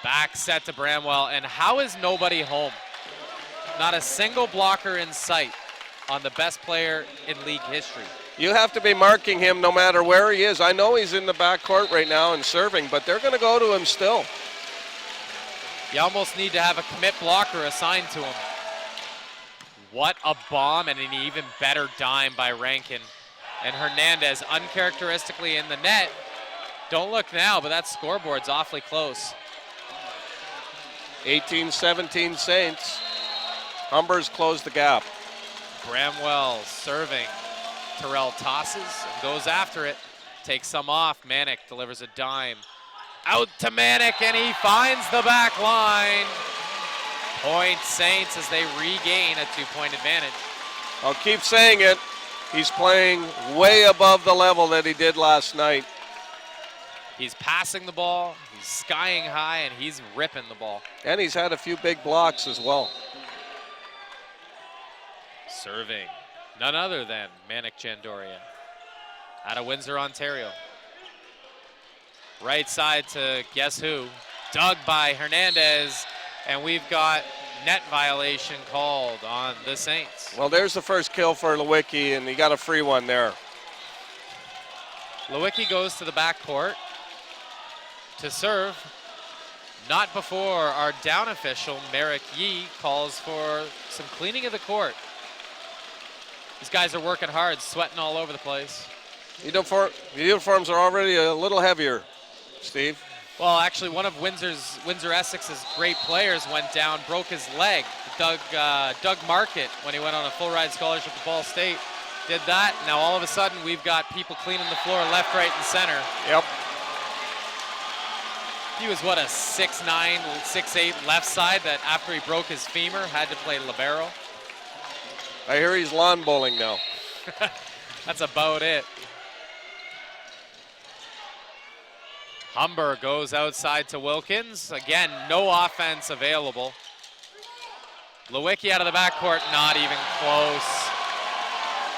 Back set to Bramwell, and how is nobody home? Not a single blocker in sight on the best player in league history. You have to be marking him no matter where he is. I know he's in the back court right now and serving, but they're going to go to him still. You almost need to have a commit blocker assigned to him. What a bomb, and an even better dime by Rankin. And Hernandez uncharacteristically in the net. Don't look now, but that scoreboard's awfully close. 18-17 Saints. Humber's closed the gap. Bramwell serving. Terrell tosses and goes after it. Takes some off. Manick delivers a dime. Out to Manick, and he finds the back line. Point Saints as they regain a 2-point advantage. I'll keep saying it. He's playing way above the level that he did last night. He's passing the ball, he's skying high, and he's ripping the ball. And he's had a few big blocks as well. Serving, none other than Manick Jandoria out of Windsor, Ontario. Right side to guess who? Dug by Hernandez, and we've got net violation called on the Saints. Well, there's the first kill for Lewicki, and he got a free one there. Lewicki goes to the back court to serve. Not before our down official, Merrick Yee, calls for some cleaning of the court. These guys are working hard, sweating all over the place. The uniforms are already a little heavier, Steve. Well, actually, one of Windsor Essex's great players went down, broke his leg. Doug Market, when he went on a full ride scholarship to Ball State, did that. Now all of a sudden, we've got people cleaning the floor left, right, and center. Yep. He was, what, a 6'9", 6'8" left side that after he broke his femur had to play libero. I hear he's lawn bowling now. That's about it. Humber goes outside to Wilkins. Again, no offense available. Lewicki out of the backcourt, not even close.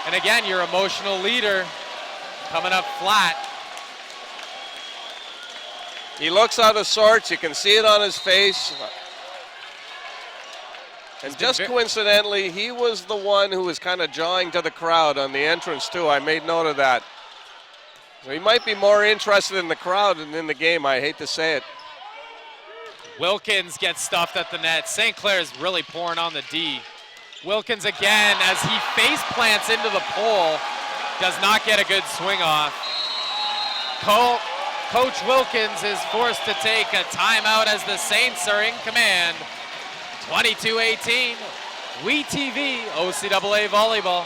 And again, your emotional leader coming up flat. He looks out of sorts. You can see it on his face. And just coincidentally, he was the one who was kind of jawing to the crowd on the entrance, too. I made note of that. So he might be more interested in the crowd than in the game. I hate to say it. Wilkins gets stuffed at the net. St. Clair is really pouring on the D. Wilkins again, as he face plants into the pole, does not get a good swing off. Coach Wilkins is forced to take a timeout as the Saints are in command. 22-18, WeTV, OCAA Volleyball.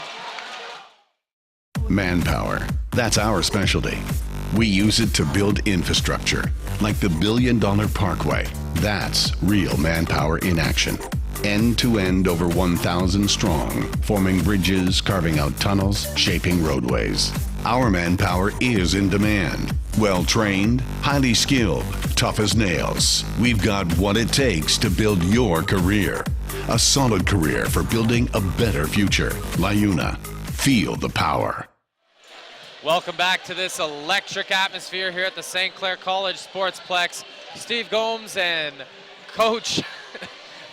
Manpower, that's our specialty. We use it to build infrastructure, like the $1 billion Parkway. That's real manpower in action. End to end, over 1,000 strong, forming bridges, carving out tunnels, shaping roadways. Our manpower is in demand. Well-trained, highly skilled, tough as nails. We've got what it takes to build your career. A solid career for building a better future. LiUNA. Feel the power. Welcome back to this electric atmosphere here at the St. Clair College Sportsplex. Steve Gomes and Coach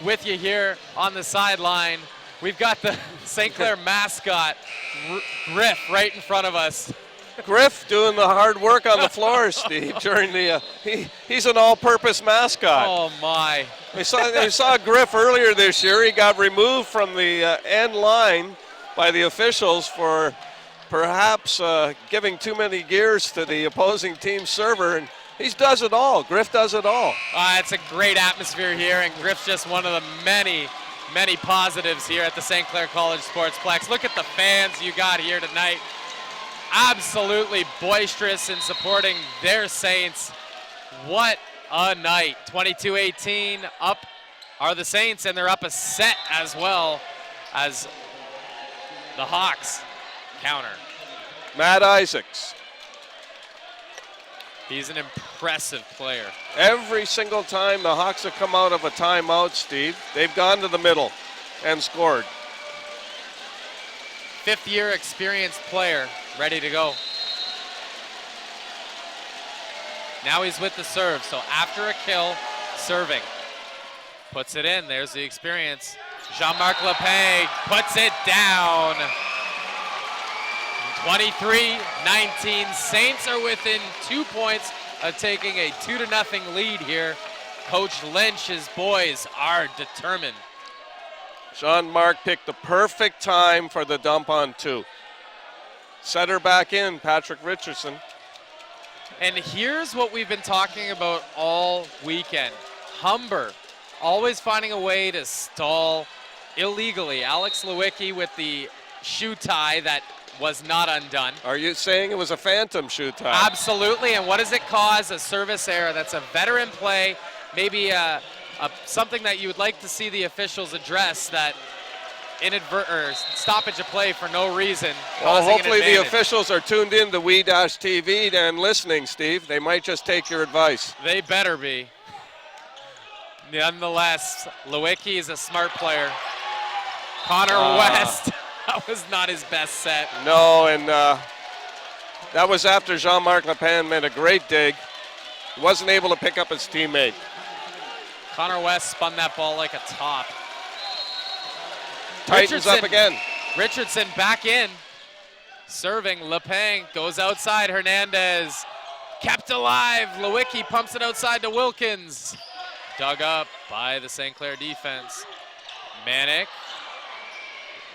with you here on the sideline. We've got the St. Clair mascot, Griff, right in front of us. Griff doing the hard work on the floor, Steve, during the, he's an all-purpose mascot. Oh my. We saw Griff earlier this year. He got removed from the end line by the officials for perhaps giving too many gears to the opposing team's server, and he does it all. Griff does it all. It's a great atmosphere here, and Griff's just one of the many positives here at the St. Clair College Sportsplex. Look at the fans you got here tonight. Absolutely boisterous in supporting their Saints. What a night. 22-18, up are the Saints, and they're up a set as well as the Hawks counter. Matt Isaacs. He's an impressive player. Every single time the Hawks have come out of a timeout, Steve, they've gone to the middle and scored. Fifth-year experienced player, ready to go. Now he's with the serve, so after a kill, serving. Puts it in, there's the experience. Jean-Marc Lepage puts it down. 23-19, Saints are within 2 points of taking a 2-0 lead here. Coach Lynch's boys are determined. Jean-Marc picked the perfect time for the dump on two. Set her back in, Patrick Richardson. And here's what we've been talking about all weekend. Humber always finding a way to stall illegally. Alex Lewicki with the shoe tie that was not undone. Are you saying it was a phantom shoe tie? Absolutely, and what does it cause? A service error. That's a veteran play, maybe something that you would like to see the officials address, that stoppage of play for no reason. Well, hopefully the officials are tuned in to We-TV and listening, Steve. They might just take your advice. They better be. Nonetheless, Lewicki is a smart player. Connor West, that was not his best set. No, and that was after Jean-Marc Lepage made a great dig. He wasn't able to pick up his teammate. Connor West spun that ball like a top. Tightens up again. Richardson back in. Serving, Lepage goes outside, Hernandez kept alive. Lewicki pumps it outside to Wilkins. Dug up by the St. Clair defense. Manick.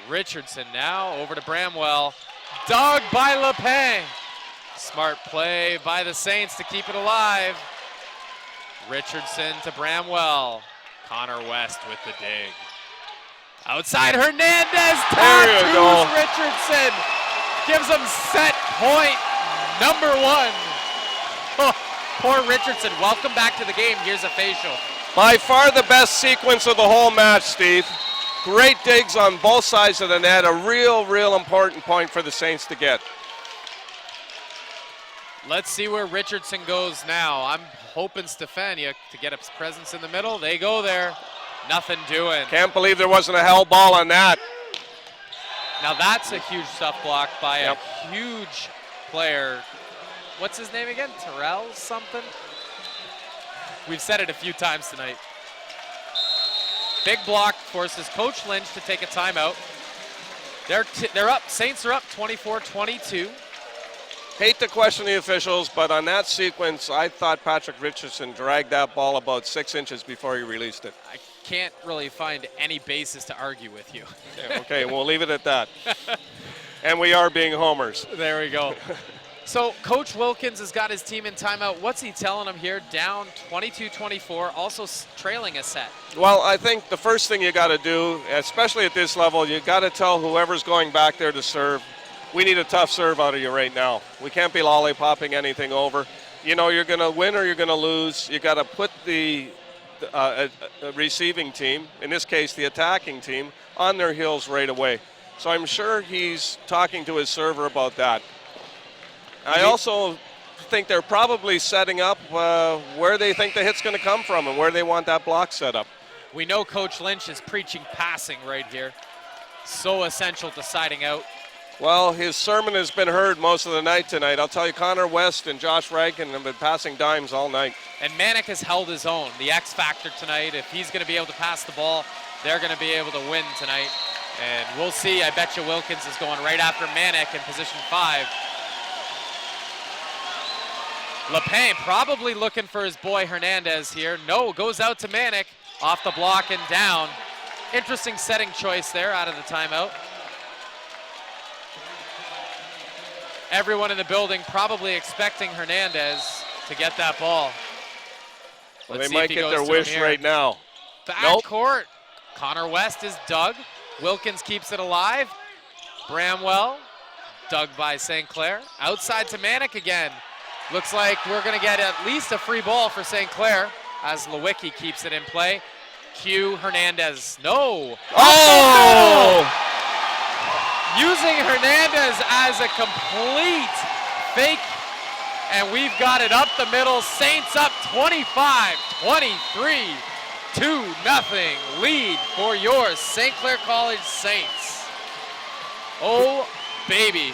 Richardson now over to Bramwell. Dug by Lepin. Smart play by the Saints to keep it alive. Richardson to Bramwell. Connor West with the dig. Outside Hernandez tattoos Richardson. Gives him set point number 1. Oh, poor Richardson. Welcome back to the game. Here's a facial. By far the best sequence of the whole match, Steve. Great digs on both sides of the net. A real important point for the Saints to get. Let's see where Richardson goes now. I'm hoping Stefania to get a presence in the middle. They go there. Nothing doing. Can't believe there wasn't a hell ball on that. Now that's a huge stuff block by a huge player. What's his name again? Terrell something? We've said it a few times tonight. Big block forces Coach Lynch to take a timeout. They're up. Saints are up 24-22. Hate to question the officials, but on that sequence, I thought Patrick Richardson dragged that ball about 6 inches before he released it. I can't really find any basis to argue with you. Okay, we'll leave it at that. And we are being homers. There we go. So Coach Wilkins has got his team in timeout. What's he telling them here? Down 22-24, also trailing a set. Well, I think the first thing you got to do, especially at this level, you got to tell whoever's going back there to serve, we need a tough serve out of you right now. We can't be lollipopping anything over. You know, you're going to win or you're going to lose. You got to put the receiving team, in this case the attacking team, on their heels right away. So I'm sure he's talking to his server about that. I also think they're probably setting up where they think the hit's going to come from and where they want that block set up. We know Coach Lynch is preaching passing right here. So essential to siding out. Well, his sermon has been heard most of the night tonight. I'll tell you, Connor West and Josh Rankin have been passing dimes all night. And Manick has held his own, the X factor tonight. If he's going to be able to pass the ball, they're going to be able to win tonight. And we'll see. I bet you Wilkins is going right after Manick in position 5. Lepin probably looking for his boy Hernandez here. No, goes out to Manick, off the block and down. Interesting setting choice there out of the timeout. Everyone in the building probably expecting Hernandez to get that ball. Well, they might get their wish right now. Back court. Connor West is dug. Wilkins keeps it alive. Bramwell, dug by St. Clair. Outside to Manick again. Looks like we're going to get at least a free ball for St. Clair as Lewicki keeps it in play. Q Hernandez. No. Oh! Using Hernandez as a complete fake. And we've got it up the middle. Saints up 25-23. 2-0 lead for your St. Clair College Saints. Oh, baby.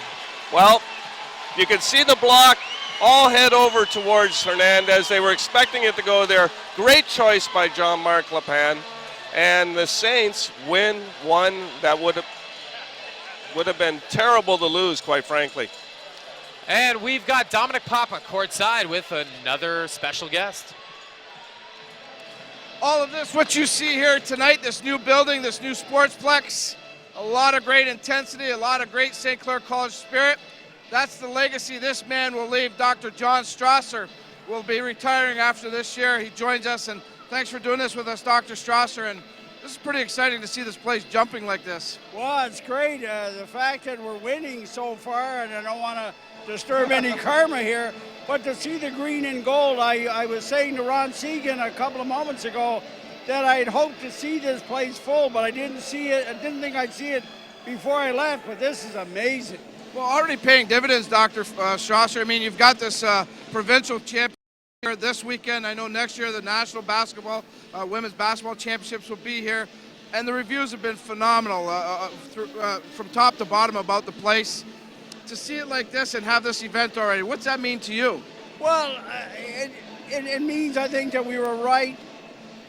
Well, you can see the block all head over towards Hernandez. They were expecting it to go there. Great choice by Jean-Marc Lepin. And the Saints win one that would have been terrible to lose, quite frankly. And we've got Dominic Papa courtside with another special guest. All of this, what you see here tonight, this new building, this new sportsplex, a lot of great intensity, a lot of great St. Clair College spirit. That's the legacy this man will leave. Dr. John Strasser will be retiring after this year. He joins us, and thanks for doing this with us, Dr. Strasser. And this is pretty exciting to see this place jumping like this. Well, it's great. The fact that we're winning so far, and I don't want to disturb any karma here, but to see the green and gold, I was saying to Ron Segan a couple of moments ago that I'd hoped to see this place full, but I didn't see it. I didn't think I'd see it before I left, but this is amazing. Well, already paying dividends, Dr. Strasser. I mean, you've got this provincial championship here this weekend. I know next year the national basketball, women's basketball championships will be here. And the reviews have been phenomenal from top to bottom about the place. To see it like this and have this event already, what's that mean to you? Well, it means, I think, that we were right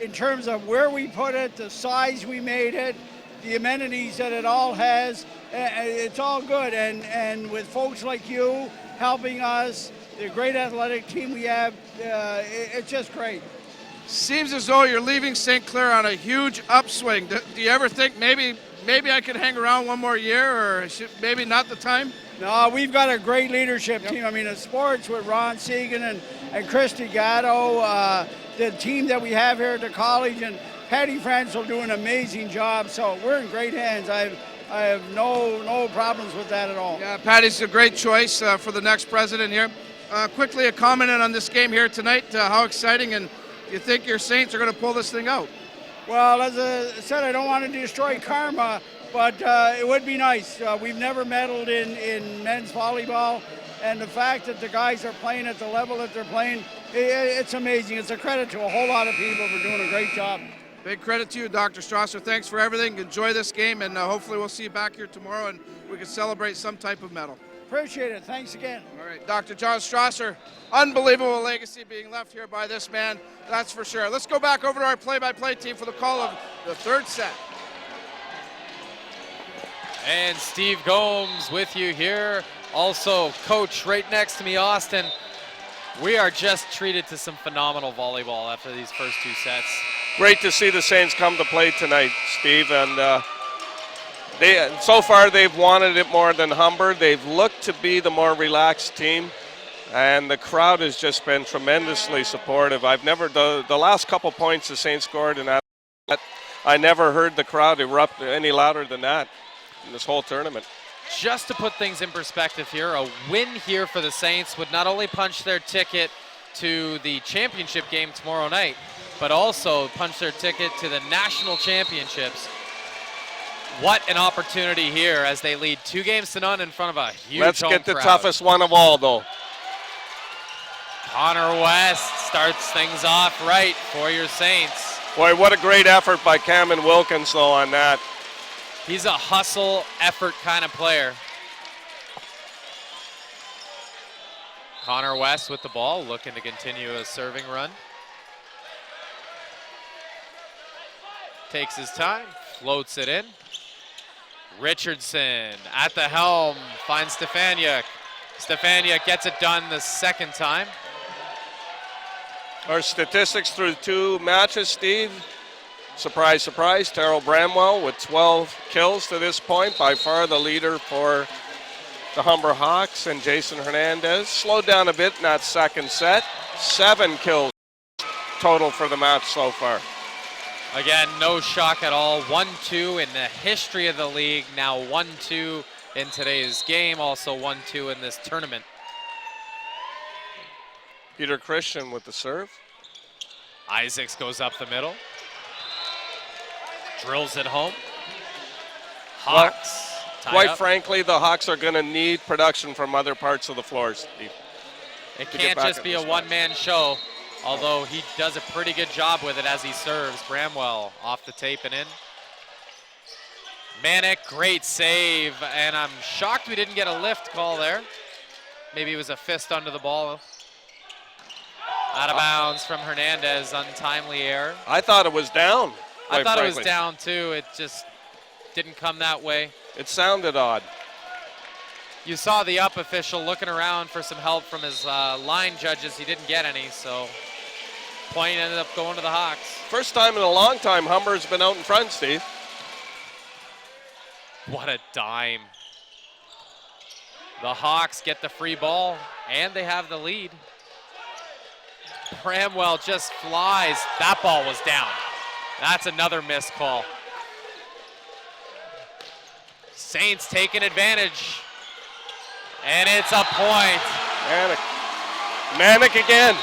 in terms of where we put it, the size we made it, the amenities that it all has. It's all good, and with folks like you helping us, the great athletic team we have, it's just great. Seems as though you're leaving St. Clair on a huge upswing. Do you ever think maybe I could hang around one more year, or maybe not the time? No, we've got a great leadership team. I mean, in sports with Ron Segan and Christy Gatto, the team that we have here at the college, and Patty France will do an amazing job. So we're in great hands. I have no problems with that at all. Yeah, Patty's a great choice for the next president here. Quickly, a comment on this game here tonight. How exciting, and you think your Saints are going to pull this thing out? Well, as I said, I don't want to destroy karma, but it would be nice. We've never medaled in men's volleyball, and the fact that the guys are playing at the level that they're playing, it's amazing. It's a credit to a whole lot of people for doing a great job. Big credit to you, Dr. Strasser. Thanks for everything. Enjoy this game, and hopefully we'll see you back here tomorrow, and we can celebrate some type of medal. Appreciate it. Thanks again. All right, Dr. John Strasser, unbelievable legacy being left here by this man, that's for sure. Let's go back over to our play-by-play team for the call of the third set. And Steve Gomes with you here. Also, coach right next to me, Austin. We are just treated to some phenomenal volleyball after these first two sets. Great to see the Saints come to play tonight, Steve, and so far they've wanted it more than Humber. They've looked to be the more relaxed team, and the crowd has just been tremendously supportive. The last couple points the Saints scored in that, I never heard the crowd erupt any louder than that in this whole tournament. Just to put things in perspective here, a win here for the Saints would not only punch their ticket to the championship game tomorrow night, but also punch their ticket to the national championships. What an opportunity here as they lead 2-0 in front of a huge Let's home get the crowd. toughest one of all, though. Connor West starts things off right for your Saints. Boy, what a great effort by Cameron Wilkins, though, on that. He's a hustle, effort kind of player. Connor West with the ball, looking to continue a serving run. Takes his time, floats it in. Richardson at the helm, finds Stefaniuk. Stefaniuk gets it done the second time. Our statistics through 2 matches, Steve. Surprise, surprise, Terrell Bramwell with 12 kills to this point, by far the leader for the Humber Hawks, and Jason Hernandez slowed down a bit in that second set. 7 kills total for the match so far. Again, no shock at all. 1-2 in the history of the league. Now 1-2 in today's game. Also 1-2 in this tournament. Peter Christian with the serve. Isaacs goes up the middle. Drills it home. Hawks. Quite frankly, the Hawks are going to need production from other parts of the floor, Steve. It can't just be a one-man show. Although he does a pretty good job with it as he serves. Bramwell off the tape and in. Manick, great save, and I'm shocked we didn't get a lift call there. Maybe it was a fist under the ball. Out of bounds from Hernandez, untimely error. I thought it was down. I thought frankly. it was down too. It just didn't come that way. It sounded odd. You saw the up official looking around for some help from his line judges. He didn't get any, so point ended up going to the Hawks. First time in a long time Humber's been out in front, Steve. What a dime. The Hawks get the free ball, and they have the lead. Bramwell just flies. That ball was down. That's another missed call. Saints taking advantage. And it's a point. Manick again.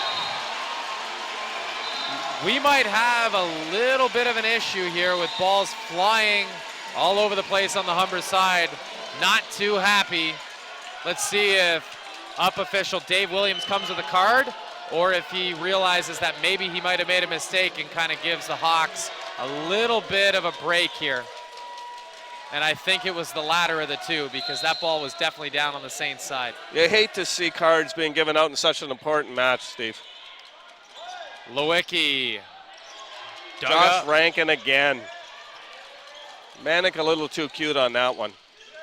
We might have a little bit of an issue here with balls flying all over the place on the Humber side. Not too happy. Let's see if up official Dave Williams comes with a card, or if he realizes that maybe he might have made a mistake and kind of gives the Hawks a little bit of a break here. And I think it was the latter of the two, because that ball was definitely down on the Saints side. You hate to see cards being given out in such an important match, Steve. Lewicki. Josh Rankin again. Manick a little too cute on that one.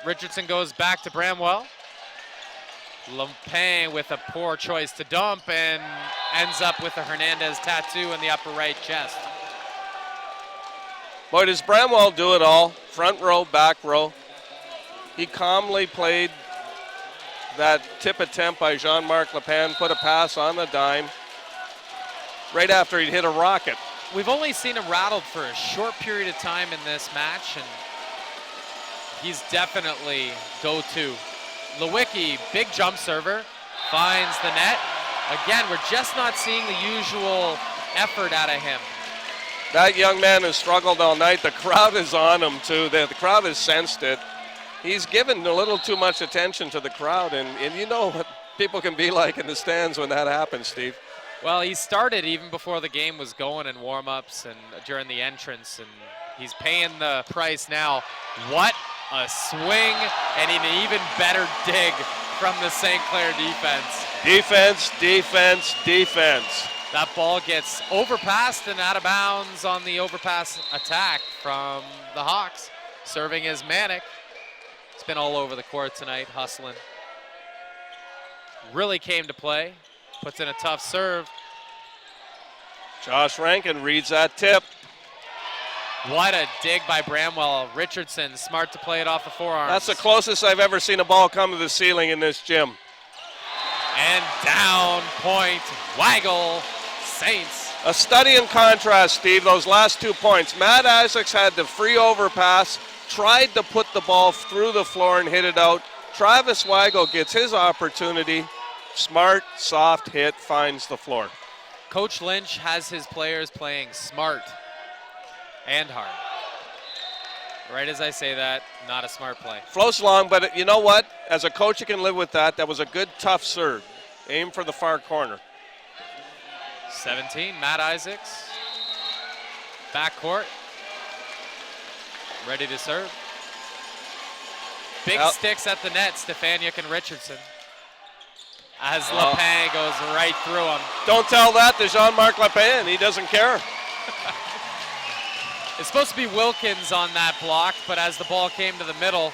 Richardson goes back to Bramwell. Lepang with a poor choice to dump and ends up with a Hernandez tattoo in the upper right chest. Boy, does Bramwell do it all. Front row, back row. He calmly played that tip attempt by Jean-Marc Lepang, put a pass on the dime right after he'd hit a rocket. We've only seen him rattled for a short period of time in this match, and he's definitely go-to. Lewicki, big jump server, finds the net. Again, we're just not seeing the usual effort out of him. That young man has struggled all night. The crowd is on him, too. The crowd has sensed it. He's given a little too much attention to the crowd, and you know what people can be like in the stands when that happens, Steve. Well, he started even before the game was going in warm-ups and during the entrance, and he's paying the price now. What a swing, and an even better dig from the St. Clair defense. Defense, defense, defense. That ball gets overpassed and out of bounds on the overpass attack from the Hawks. Serving is Manic. It's been all over the court tonight, hustling. Really came to play. Puts in a tough serve. Josh Rankin reads that tip. What a dig by Bramwell. Richardson, smart to play it off the forearms. That's the closest I've ever seen a ball come to the ceiling in this gym. And down point, Weigel, Saints. A study in contrast, Steve, those last 2 points. Matt Isaacs had the free overpass, tried to put the ball through the floor and hit it out. Travis Weigel gets his opportunity. Smart, soft hit, finds the floor. Coach Lynch has his players playing smart and hard. Right as I say that, not a smart play. Floats along, but you know what? As a coach, you can live with that. That was a good, tough serve. Aim for the far corner. 17, Matt Isaacs. Backcourt. Ready to serve. Big sticks at the net, Stefaniuk and Richardson. As Lepang goes right through him. Don't tell that to Jean-Marc Lepang. He doesn't care. It's supposed to be Wilkins on that block, but as the ball came to the middle,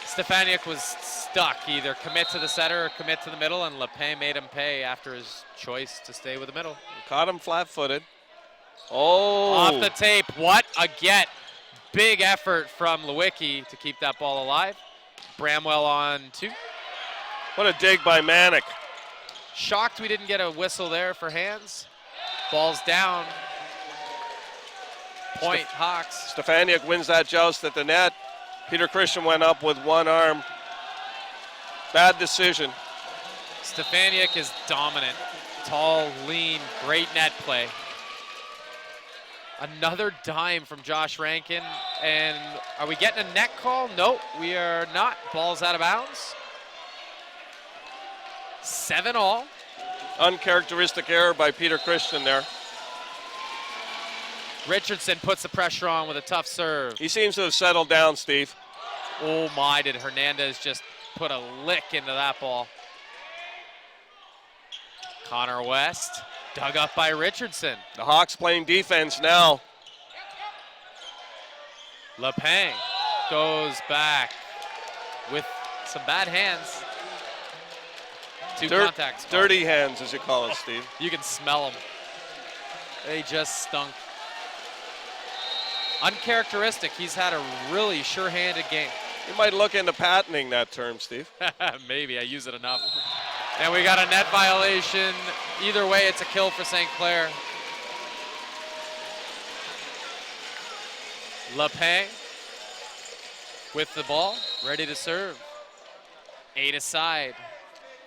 Stefaniuk was stuck. Either commit to the center or commit to the middle, and Lepang made him pay after his choice to stay with the middle. Caught him flat-footed. Oh. Off the tape. What a get. Big effort from Lewicki to keep that ball alive. Bramwell on 2. What a dig by Manic. Shocked we didn't get a whistle there for hands. Ball's down. Point Hawks. Stefaniuk wins that joust at the net. Peter Christian went up with one arm. Bad decision. Stefaniuk is dominant. Tall, lean, great net play. Another dime from Josh Rankin. And are we getting a net call? No, we are not. Ball's out of bounds. 7-all. Uncharacteristic error by Peter Christian there. Richardson puts the pressure on with a tough serve. He seems to have settled down, Steve. Oh my, did Hernandez just put a lick into that ball. Connor West, dug up by Richardson. The Hawks playing defense now. Lepang goes back with some bad hands. Two contacts. Dirty hands, as you call it, Steve. You can smell them. They just stunk. Uncharacteristic. He's had a really sure-handed game. You might look into patenting that term, Steve. Maybe. I use it enough. And we got a net violation. Either way, it's a kill for St. Clair. Lepang with the ball, ready to serve. 8 aside.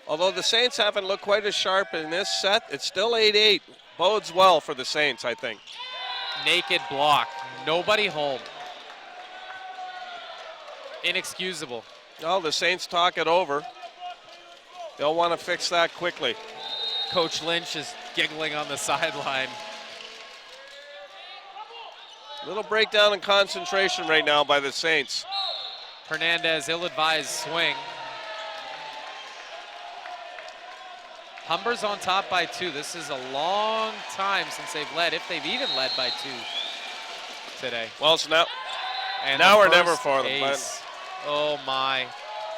Although the Saints haven't looked quite as sharp in this set, it's still 8-8. Bodes well for the Saints, I think. Naked block. Nobody home. Inexcusable. Well, the Saints talk it over. They'll want to fix that quickly. Coach Lynch is giggling on the sideline. Little breakdown in concentration right now by the Saints. Hernandez, ill-advised swing. Humber's on top by 2. This is a long time since they've led, if they've even led by 2 today. Well, it's now, And now or the never first for them. ace. Oh my.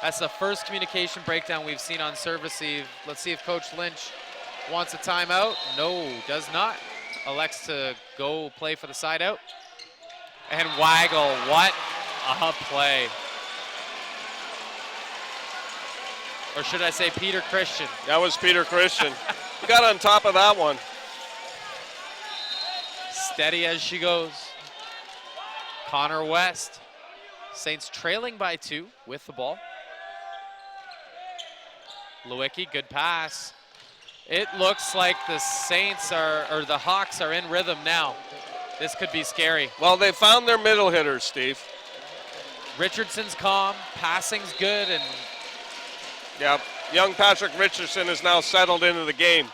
That's the first communication breakdown we've seen on serve receive. Let's see if Coach Lynch wants a timeout. No, does not. Elects to go play for the side out. And Waggle, what a play. Or should I say Peter Christian? That was Peter Christian. He got on top of that one. Steady as she goes. Connor West. Saints trailing by 2 with the ball. Lewicki, good pass. It looks like the Saints or the Hawks are in rhythm now. This could be scary. Well, they found their middle hitters, Steve. Richardson's calm, passing's good, and yeah, young Patrick Richardson is now settled into the game.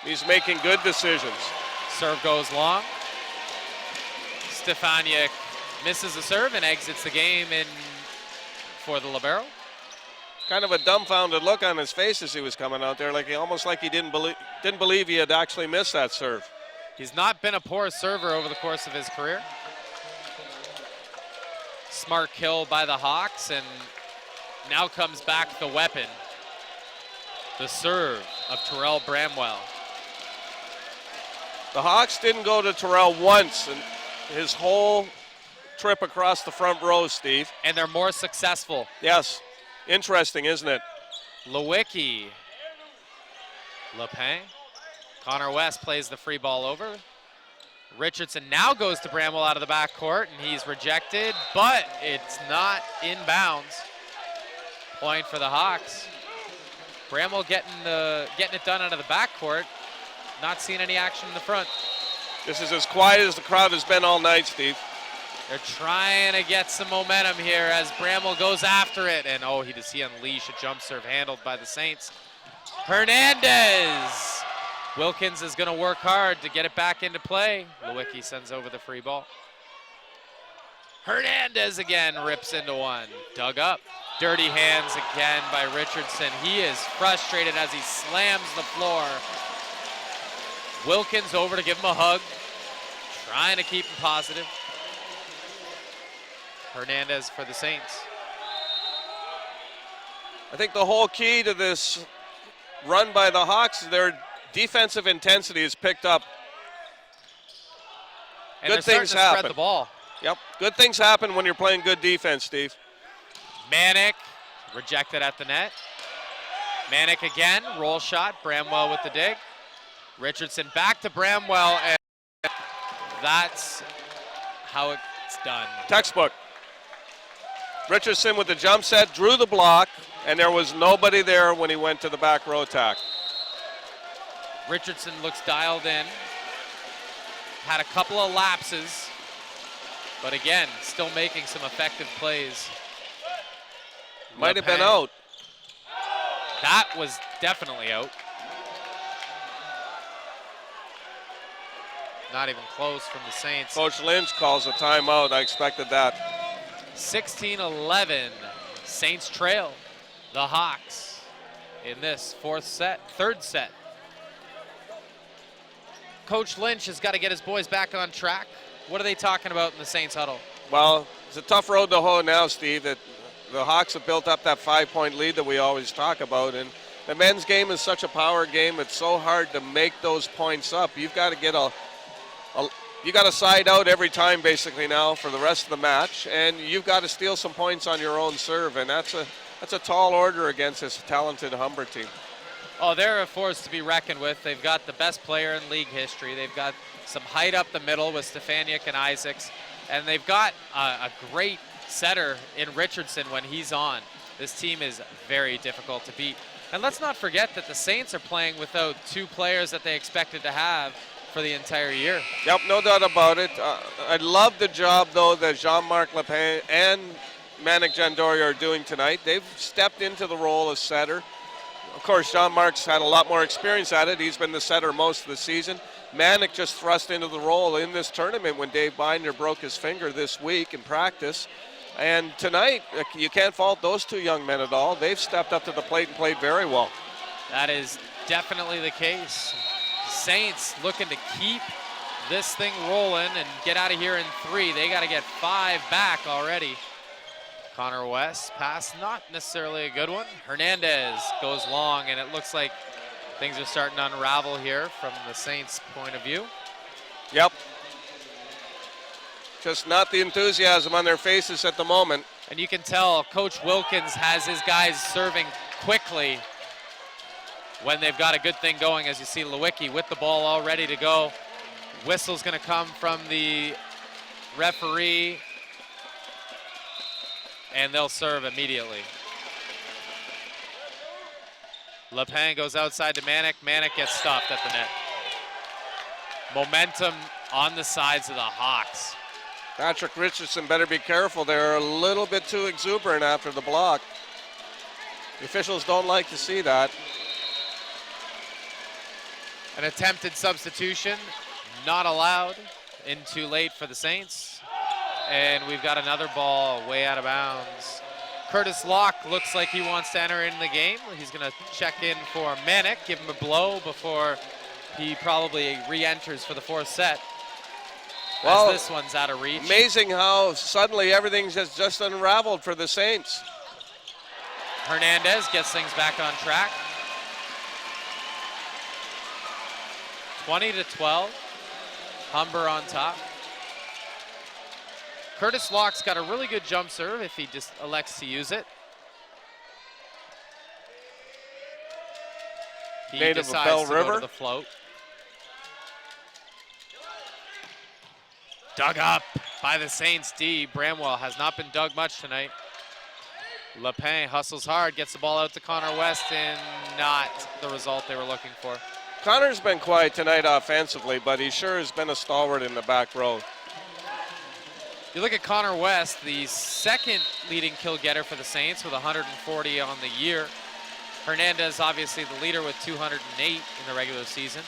He's making good decisions. Serve goes long. Stefaniak misses the serve and exits the game in for the libero. Kind of a dumbfounded look on his face as he was coming out there, almost like he didn't believe he had actually missed that serve. He's not been a poor server over the course of his career. Smart kill by the Hawks, and now comes back the weapon. The serve of Terrell Bramwell. The Hawks didn't go to Terrell once in his whole trip across the front row, Steve. And they're more successful. Yes. Interesting, isn't it? Lewicki. Lepin. Connor West plays the free ball over. Richardson now goes to Bramwell out of the backcourt, and he's rejected, but it's not in bounds. Point for the Hawks. Bramwell getting it done out of the backcourt. Not seeing any action in the front. This is as quiet as the crowd has been all night, Steve. They're trying to get some momentum here as Bramwell goes after it. And oh, does he unleash a jump serve handled by the Saints. Hernandez. Wilkins is going to work hard to get it back into play. Lewicki sends over the free ball. Hernandez again rips into one. Dug up. Dirty hands again by Richardson. He is frustrated as he slams the floor. Wilkins over to give him a hug. Trying to keep him positive. Hernandez for the Saints. I think the whole key to this run by the Hawks, their defensive intensity is picked up. And good things happen. Spread the ball. Yep, good things happen when you're playing good defense, Steve. Manick rejected at the net. Manick again, roll shot. Bramwell with the dig. Richardson back to Bramwell, and that's how it's done. Textbook. Richardson with the jump set, drew the block, and there was nobody there when he went to the back row attack. Richardson looks dialed in. Had a couple of lapses, but again, still making some effective plays. Might have been out. That was definitely out. Not even close from the Saints. Coach Lynch calls a timeout. I expected that. 16-11. Saints trail the Hawks in this third set. Coach Lynch has got to get his boys back on track. What are they talking about in the Saints huddle? Well, it's a tough road to hoe now, Steve. That the Hawks have built up that 5-point lead that we always talk about, and the men's game is such a power game. It's so hard to make those points up. You've got to get you got to side out every time basically now for the rest of the match, and you've got to steal some points on your own serve, and that's a tall order against this talented Humber team. Oh, they're a force to be reckoned with. They've got the best player in league history. They've got some height up the middle with Stefaniak and Isaacs, and they've got a great setter in Richardson when he's on. This team is very difficult to beat. And let's not forget that the Saints are playing without two players that they expected to have for the entire year. Yep, no doubt about it. I love the job, though, that Jean-Marc Lepin and Manick Jandoria are doing tonight. They've stepped into the role as setter. Of course, Jean-Marc's had a lot more experience at it. He's been the setter most of the season. Manick just thrust into the role in this tournament when Dave Binder broke his finger this week in practice. And tonight, you can't fault those two young men at all. They've stepped up to the plate and played very well. That is definitely the case. Saints looking to keep this thing rolling and get out of here in 3. They got to get 5 back already. Connor West, pass not necessarily a good one. Hernandez goes long, and it looks like things are starting to unravel here from the Saints' point of view. Yep. Just not the enthusiasm on their faces at the moment. And you can tell Coach Wilkins has his guys serving quickly when they've got a good thing going, as you see Lewicki with the ball all ready to go. Whistle's going to come from the referee, and they'll serve immediately. LePin goes outside to Manick. Manick gets stopped at the net. Momentum on the sides of the Hawks. Patrick Richardson better be careful. They're a little bit too exuberant after the block. The officials don't like to see that. An attempted substitution, not allowed. In too late for the Saints. And we've got another ball way out of bounds. Curtis Locke looks like he wants to enter in the game. He's going to check in for Manick, give him a blow before he probably re-enters for the fourth set. Well, this one's out of reach. Amazing how suddenly everything's just unraveled for the Saints. Hernandez gets things back on track. 20-12. Humber on top. Curtis Locke's got a really good jump serve if he just elects to use it. He Native decides of Bell to River. go to the float. Dug up by the Saints D. Bramwell has not been dug much tonight. LePin hustles hard, gets the ball out to Connor West, and not the result they were looking for. Connor's been quiet tonight offensively, but he sure has been a stalwart in the back row. You look at Connor West, the second leading kill getter for the Saints with 140 on the year. Hernandez, obviously the leader with 208 in the regular season.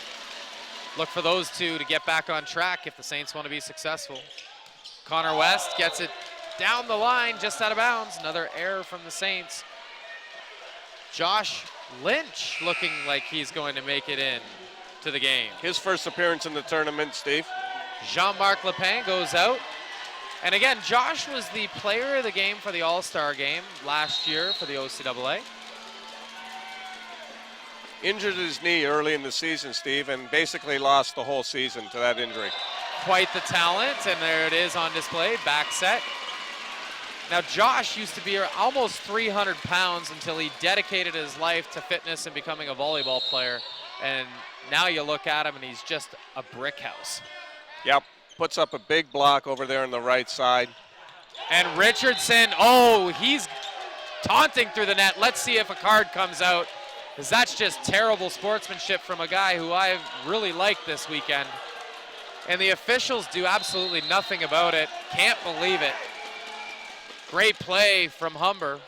Look for those two to get back on track if the Saints want to be successful. Connor West gets it down the line, just out of bounds. Another error from the Saints. Josh Lynch looking like he's going to make it in to the game. His first appearance in the tournament, Steve. Jean-Marc LePin goes out. And again, Josh was the player of the game for the All-Star game last year for the OCAA. Injured his knee early in the season, Steve, and basically lost the whole season to that injury. Quite the talent, and there it is on display, back set. Now, Josh used to be almost 300 pounds until he dedicated his life to fitness and becoming a volleyball player. And now you look at him, and he's just a brick house. Yep, puts up a big block over there on the right side. And Richardson, oh, he's taunting through the net. Let's see if a card comes out, because that's just terrible sportsmanship from a guy who I really liked this weekend. And the officials do absolutely nothing about it. Can't believe it. Great play from Humber.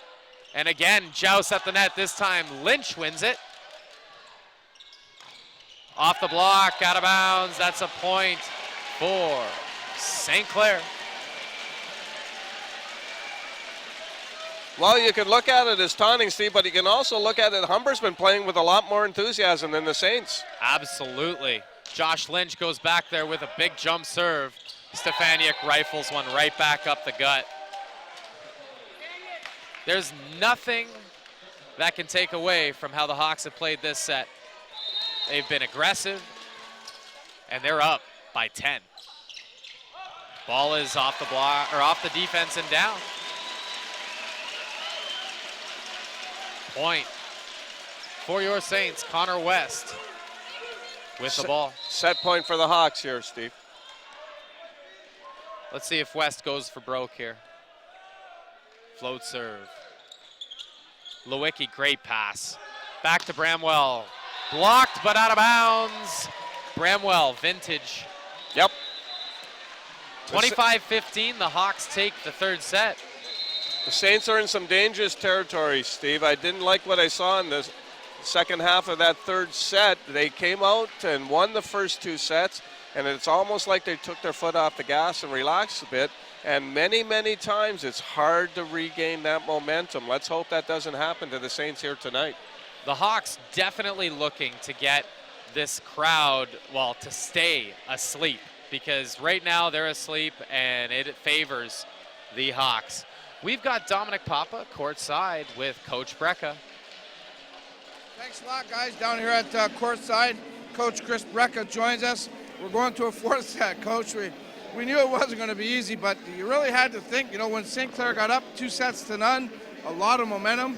And again, joust at the net. This time, Lynch wins it. Off the block, out of bounds. That's a point for St. Clair. Well, you can look at it as taunting, Steve, but you can also look at it. Humber's been playing with a lot more enthusiasm than the Saints. Absolutely. Josh Lynch goes back there with a big jump serve. Stefaniak rifles one right back up the gut. There's nothing that can take away from how the Hawks have played this set. They've been aggressive, and they're up by 10. Ball is off the block, or off the defense and down. Point for your Saints, Connor West with the ball. Set point for the Hawks here, Steve. Let's see if West goes for broke here. Float serve. Lewicki, great pass. Back to Bramwell. Blocked, but out of bounds. Bramwell, vintage. Yep. 25-15, the Hawks take the third set. The Saints are in some dangerous territory, Steve. I didn't like what I saw in the second half of that third set. They came out and won the first two sets, and it's almost like they took their foot off the gas and relaxed a bit. And many, many times it's hard to regain that momentum. Let's hope that doesn't happen to the Saints here tonight. The Hawks definitely looking to get this crowd, well, to stay asleep, because right now they're asleep and it favors the Hawks. We've got Dominic Papa courtside with Coach Brecka. Thanks a lot, guys. Down here at courtside, Coach Chris Brecka joins us. We're going to a fourth set, Coach. We knew it wasn't going to be easy, but you really had to think, you know, when St. Clair got up 2-0, a lot of momentum,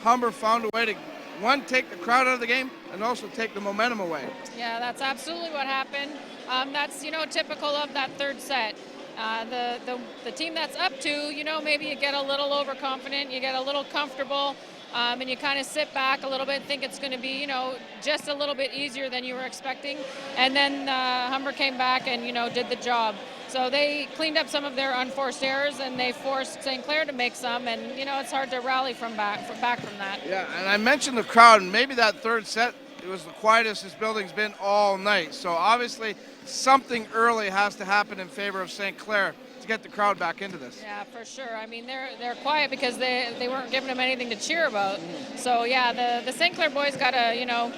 Humber found a way to, one, take the crowd out of the game and also take the momentum away. Yeah, that's absolutely what happened. That's, you know, typical of that third set. The team that's up 2, you know, maybe you get a little overconfident, you get a little comfortable, and you kind of sit back a little bit, think it's going to be, you know, just a little bit easier than you were expecting. And then Humber came back and, you know, did the job. So they cleaned up some of their unforced errors, and they forced St. Clair to make some, and, you know, it's hard to rally from back from that. Yeah, and I mentioned the crowd, and maybe that third set, it was the quietest this building's been all night. So obviously something early has to happen in favor of St. Clair to get the crowd back into this. Yeah, for sure. I mean, they're quiet because they weren't giving them anything to cheer about. So yeah, the St. Clair boys got to, you know,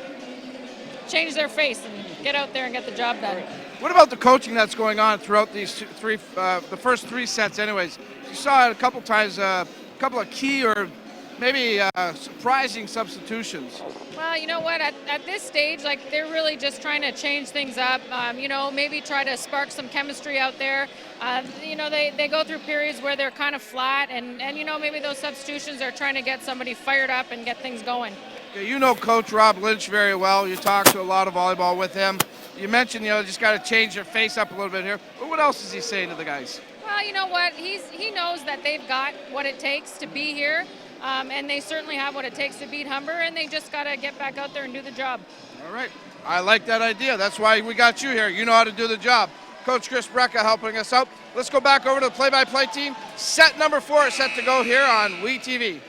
change their face and get out there and get the job done. What about the coaching that's going on throughout these the first 3 sets anyways? You saw it a couple times, a couple of key or maybe surprising substitutions. Well, you know what, at this stage, like, they're really just trying to change things up, you know, maybe try to spark some chemistry out there. You know, they go through periods where they're kind of flat, and you know, maybe those substitutions are trying to get somebody fired up and get things going. Okay, you know Coach Rob Lynch very well. You talk to a lot of volleyball with him. You mentioned, you know, just got to change your face up a little bit here. But what else is he saying to the guys? Well, you know what, he knows that they've got what it takes to be here. And they certainly have what it takes to beat Humber, and they just got to get back out there and do the job. All right. I like that idea. That's why we got you here. You know how to do the job. Coach Chris Brecka helping us out. Let's go back over to the play-by-play team. Set number 4 is set to go here on WeTV.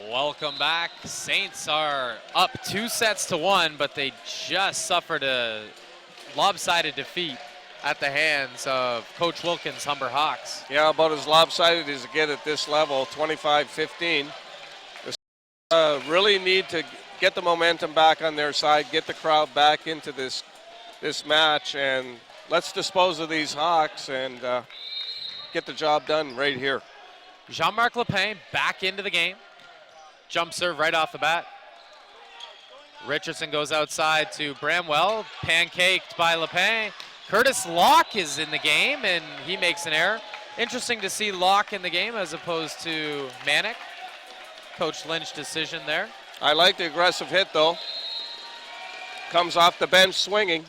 Welcome back. Saints are up 2-1, but they just suffered a lopsided defeat at the hands of Coach Wilkins' Humber Hawks. Yeah, about as lopsided as it get at this level, 25-15. Really need to get the momentum back on their side, get the crowd back into this match, and let's dispose of these Hawks and get the job done right here. Jean-Marc Lepine back into the game. Jump serve right off the bat. Richardson goes outside to Bramwell, pancaked by Lepine. Curtis Locke is in the game, and he makes an error. Interesting to see Locke in the game as opposed to Manick. Coach Lynch decision there. I like the aggressive hit, though. Comes off the bench swinging.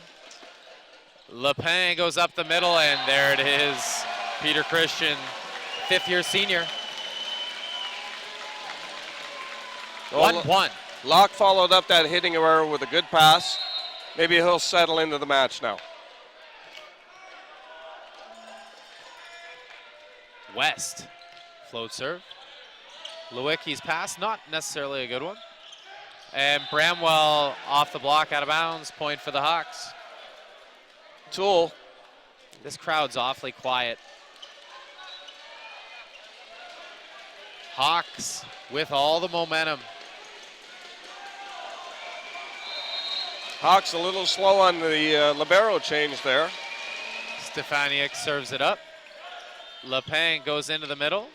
Lepine goes up the middle, and there it is. Peter Christian, 5th-year senior. 1-1. Locke followed up that hitting error with a good pass. Maybe he'll settle into the match now. West, float serve. Lewicki's pass, not necessarily a good one. And Bramwell off the block, out of bounds, point for the Hawks. Tool. This crowd's awfully quiet. Hawks with all the momentum. Hawks a little slow on the libero change there. Stefaniak serves it up. Lepine goes into the middle.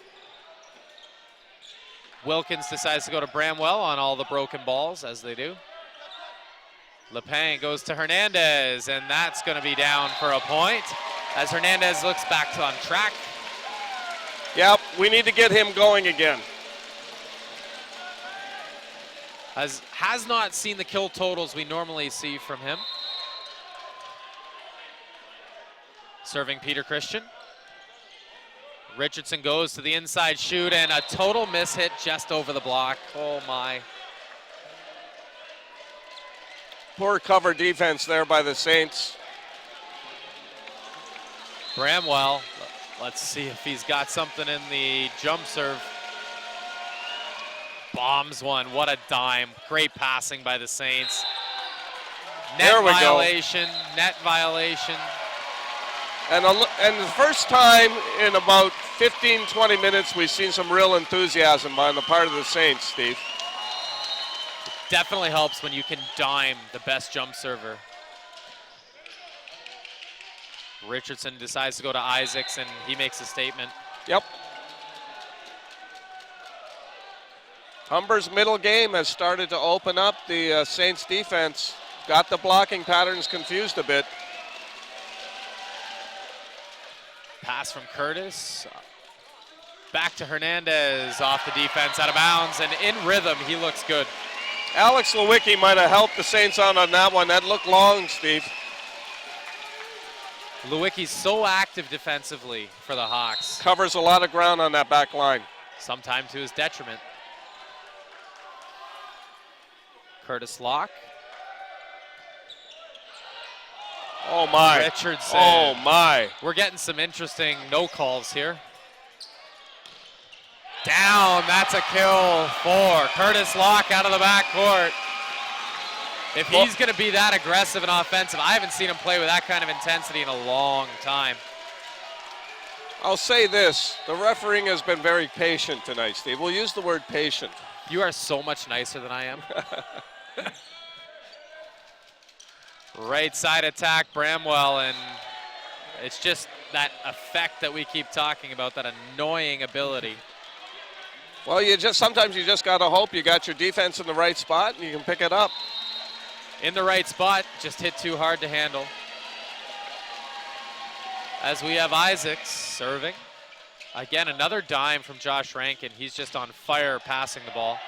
Wilkins decides to go to Bramwell on all the broken balls, as they do. Lepine goes to Hernandez, and that's going to be down for a point as Hernandez looks back on track. Yep, we need to get him going again. Has not seen the kill totals we normally see from him. Serving Peter Christian. Richardson goes to the inside shoot, and a total miss hit just over the block. Oh my. Poor cover defense there by the Saints. Bramwell, let's see if he's got something in the jump serve. Bombs one, what a dime. Great passing by the Saints. Net violation, net violation. And the first time in about 15, 20 minutes, we've seen some real enthusiasm on the part of the Saints, Steve. Definitely helps when you can dime the best jump server. Richardson decides to go to Isaacs, and he makes a statement. Yep, Humber's middle game has started to open up. The Saints defense got the blocking patterns confused a bit. Pass from Curtis. Back to Hernandez, off the defense, out of bounds, and in rhythm, he looks good. Alex Lewicki might have helped the Saints out on that one. That looked long, Steve. Lewicki's so active defensively for the Hawks. Covers a lot of ground on that back line. Sometimes to his detriment. Curtis Locke. Oh my. Richardson. Oh my. We're getting some interesting no calls here. Down, that's a kill for Curtis Locke out of the backcourt. If he's going to be that aggressive and offensive, I haven't seen him play with that kind of intensity in a long time. I'll say this, the refereeing has been very patient tonight, Steve. We'll use the word patient. You are so much nicer than I am. Right side attack, Bramwell, and it's just that effect that we keep talking about, that annoying ability. Well, sometimes you just got to hope you got your defense in the right spot and you can pick it up. In the right spot, just hit too hard to handle. As we have Isaacs serving. Again, another dime from Josh Rankin. He's just on fire passing the ball.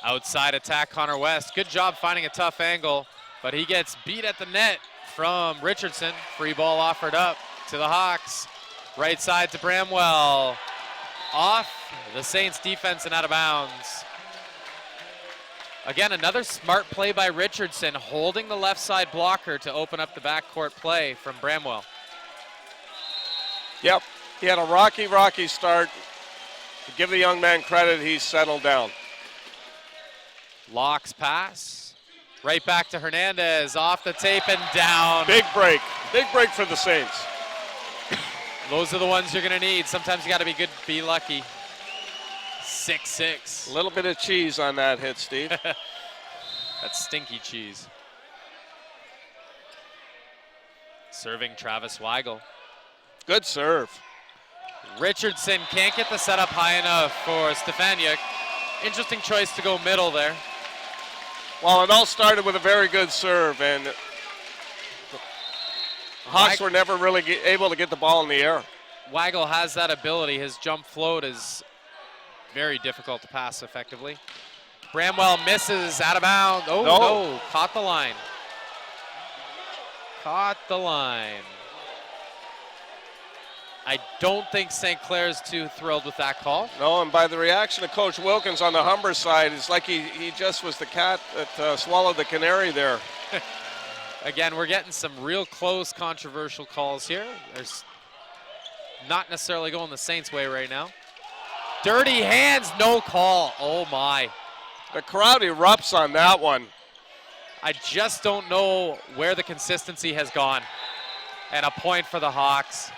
Outside attack, Connor West. Good job finding a tough angle, but he gets beat at the net from Richardson. Free ball offered up to the Hawks. Right side to Bramwell. Off the Saints defense and out of bounds. Again, another smart play by Richardson, holding the left side blocker to open up the backcourt play from Bramwell. Yep, he had a rocky start. To give the young man credit, he's settled down. Locke's pass. Right back to Hernandez, off the tape and down. Big break for the Saints. Those are the ones you're going to need. Sometimes you got to be good, be lucky. 6-6. A little bit of cheese on that hit, Steve. That's stinky cheese. Serving Travis Weigel. Good serve. Richardson can't get the setup high enough for Stefaniuk. Interesting choice to go middle there. Well, it all started with a very good serve, and the Hawks were never really able to get the ball in the air. Weigel has that ability. His jump float is very difficult to pass effectively. Bramwell misses, out of bounds. Oh, no, caught the line. Caught the line. I don't think St. Clair's too thrilled with that call. No, and by the reaction of Coach Wilkins on the Humber side, it's like he just was the cat that swallowed the canary there. Again, we're getting some real close controversial calls here. There's not necessarily going the Saints' way right now. Dirty hands, no call. Oh my. The crowd erupts on that one. I just don't know where the consistency has gone. And a point for the Hawks.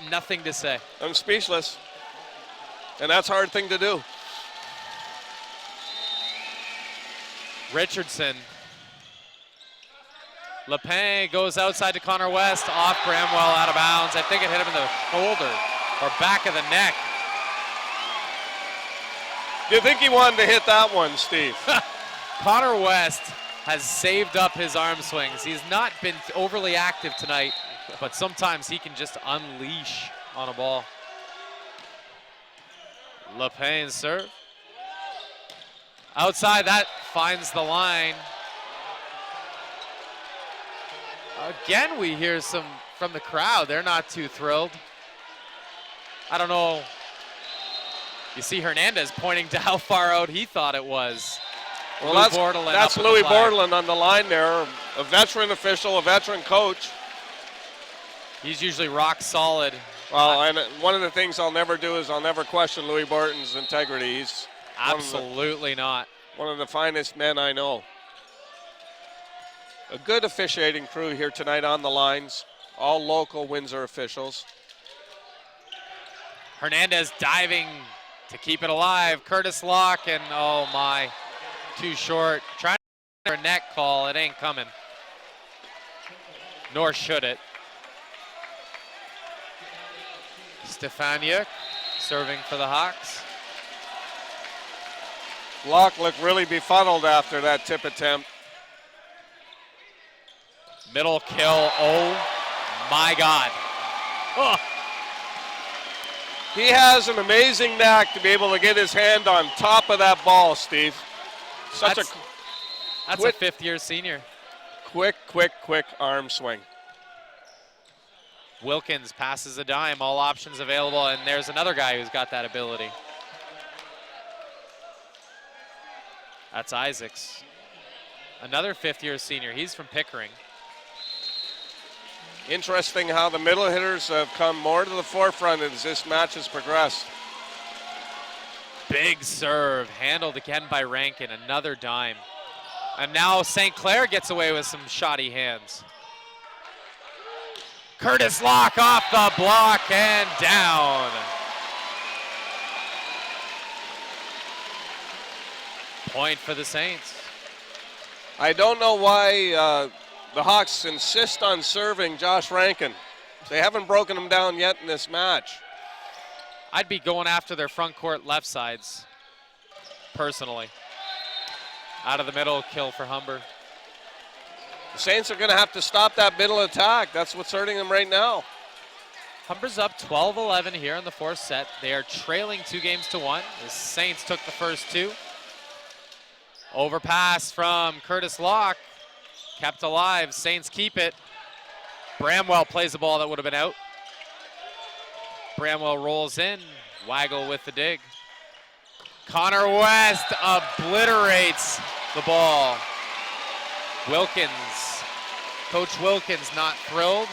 Nothing to say. I'm speechless. And that's a hard thing to do. Richardson. Lepin goes outside to Connor West, off Bramwell, out of bounds. I think it hit him in the shoulder or back of the neck. Do you think he wanted to hit that one, Steve? Connor West has saved up his arm swings. He's not been overly active tonight, but sometimes he can just unleash on a ball. Lepin's serve. Outside, that finds the line. Again, we hear some from the crowd. They're not too thrilled. I don't know. You see Hernandez pointing to how far out he thought it was. Well, that's Louis Bordelin on the line there, a veteran official, a veteran coach. He's usually rock solid. Well, and one of the things I'll never do is I'll never question Louis Borton's integrity. He's absolutely not one of the finest men I know. A good officiating crew here tonight on the lines, all local Windsor officials. Hernandez diving to keep it alive. Curtis Locke, and oh my, too short. Trying to get a net call, it ain't coming. Nor should it. Stefaniuk serving for the Hawks. Locke looked really befuddled after that tip attempt. Middle kill, oh my God. Oh. He has an amazing knack to be able to get his hand on top of that ball, Steve. That's a fifth-year senior. Quick arm swing. Wilkins passes a dime, all options available, and there's another guy who's got that ability. That's Isaacs. Another fifth-year senior. He's from Pickering. Interesting how the middle hitters have come more to the forefront as this match has progressed. Big serve, handled again by Rankin, another dime. And now St. Clair gets away with some shoddy hands. Curtis Locke off the block and down. Point for the Saints. I don't know why the Hawks insist on serving Josh Rankin. They haven't broken him down yet in this match. I'd be going after their front court left sides, personally. Out of the middle, kill for Humber. The Saints are going to have to stop that middle attack. That's what's hurting them right now. Humber's up 12-11 here in the fourth set. They are trailing 2-1. The Saints took the first two. Overpass from Curtis Locke. Kept alive. Saints keep it. Bramwell plays the ball that would have been out. Bramwell rolls in. Waggle with the dig. Connor West obliterates the ball. Wilkins. Coach Wilkins not thrilled.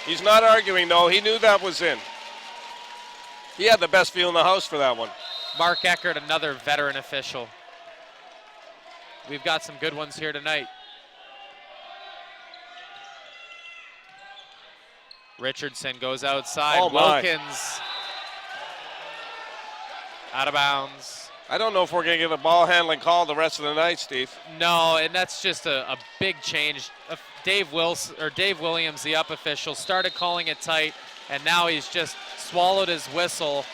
He's not arguing, though. He knew that was in. He had the best feel in the house for that one. Mark Eckert, another veteran official. We've got some good ones here tonight. Richardson goes outside. Oh my. Wilkins out of bounds. I don't know if we're going to get a ball handling call the rest of the night, Steve. No, and that's just a big change. Dave Williams, the up official, started calling it tight, and now he's just swallowed his whistle,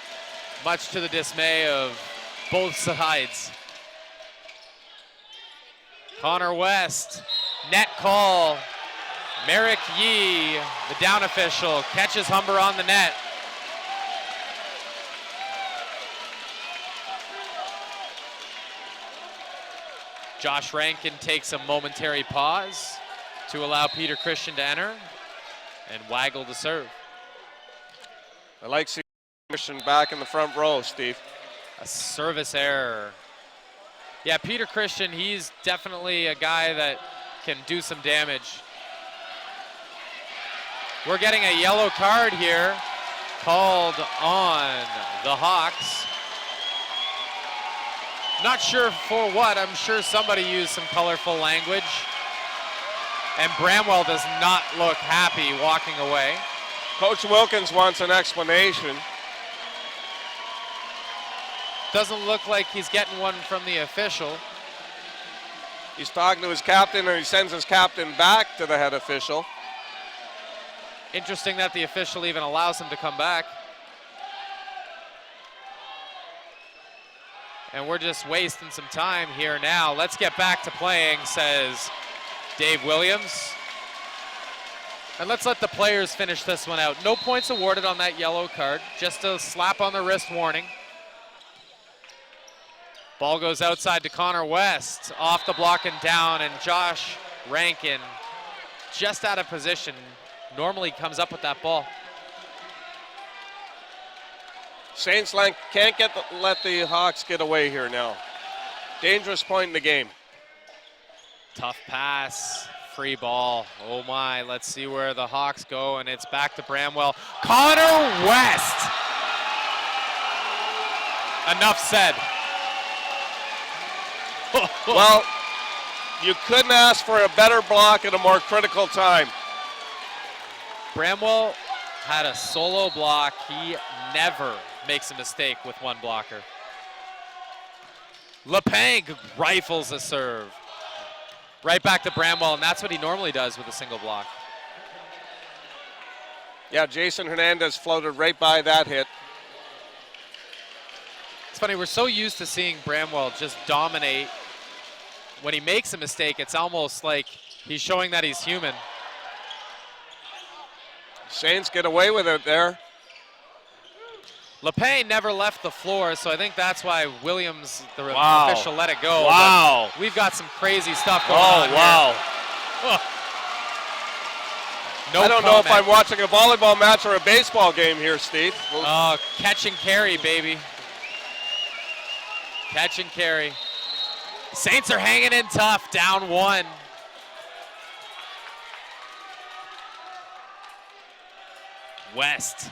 much to the dismay of both sides. Connor West, net call. Merrick Yee, the down official, catches Humber on the net. Josh Rankin takes a momentary pause to allow Peter Christian to enter, and Waggle to serve. I like seeing Christian back in the front row, Steve. A service error. Yeah, Peter Christian, he's definitely a guy that can do some damage. We're getting a yellow card here called on the Hawks. Not sure for what. I'm sure somebody used some colorful language. And Bramwell does not look happy walking away. Coach Wilkins wants an explanation. Doesn't look like he's getting one from the official. He's talking to his captain, or he sends his captain back to the head official. Interesting that the official even allows him to come back. And we're just wasting some time here now. Let's get back to playing, says Dave Williams. And let's let the players finish this one out. No points awarded on that yellow card, just a slap on the wrist warning. Ball goes outside to Connor West, off the block and down, and Josh Rankin just out of position. Normally comes up with that ball. Saints can't let the Hawks get away here now. Dangerous point in the game. Tough pass, free ball. Oh my, let's see where the Hawks go, and it's back to Bramwell. Connor West! Enough said. Well, you couldn't ask for a better block at a more critical time. Bramwell had a solo block. He never makes a mistake with one blocker. Lepang rifles a serve. Right back to Bramwell, and that's what he normally does with a single block. Yeah, Jason Hernandez floated right by that hit. It's funny, we're so used to seeing Bramwell just dominate. When he makes a mistake, it's almost like he's showing that he's human. Saints get away with it there. LePay never left the floor, so I think that's why Williams, the Wow. official, let it go. Wow. But we've got some crazy stuff going on here. Wow. No I don't know if comment. I'm watching a volleyball match or a baseball game here, Steve. Oh, catch and carry, baby. Catch and carry. Saints are hanging in tough, down 1. West.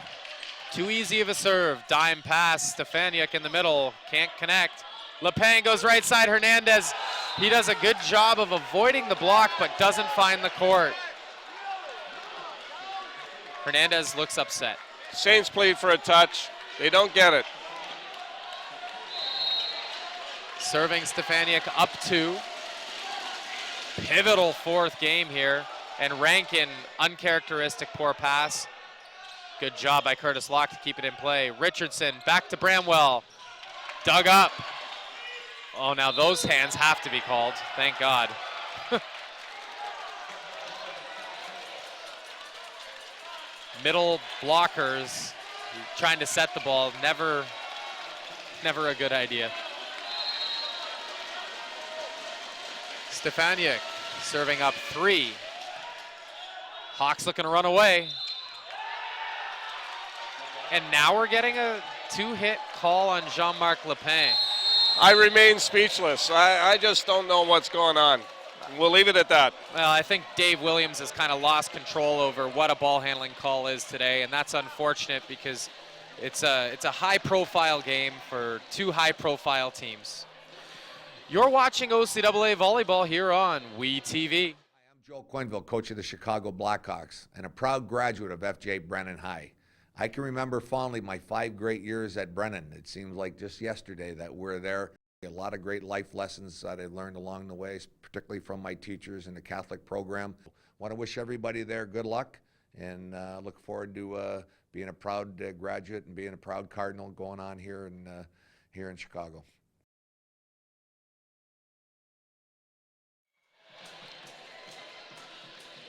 Too easy of a serve. Dime pass. Stefaniuk in the middle. Can't connect. LePay goes right side. Hernandez. He does a good job of avoiding the block, but doesn't find the court. Hernandez looks upset. Saints plead for a touch. They don't get it. Serving Stefaniuk up 2. Pivotal 4th game here. And Rankin, uncharacteristic poor pass. Good job by Curtis Locke to keep it in play. Richardson back to Bramwell. Dug up. Oh, now those hands have to be called. Thank God. Middle blockers trying to set the ball. Never a good idea. Stefaniuk serving up 3. Hawks looking to run away. And now we're getting a 2-hit call on Jean-Marc Lepin. I remain speechless. I just don't know what's going on. We'll leave it at that. Well, I think Dave Williams has kind of lost control over what a ball handling call is today, and that's unfortunate because it's a high-profile game for 2 high-profile teams. You're watching OCAA volleyball here on WeTV. I'm Joe Quenville, coach of the Chicago Blackhawks and a proud graduate of FJ Brennan High. I can remember fondly my 5 great years at Brennan. It seems like just yesterday that we're there. A lot of great life lessons that I learned along the way, particularly from my teachers in the Catholic program. Want to wish everybody there good luck and look forward to being a proud graduate and being a proud Cardinal going on here in Chicago.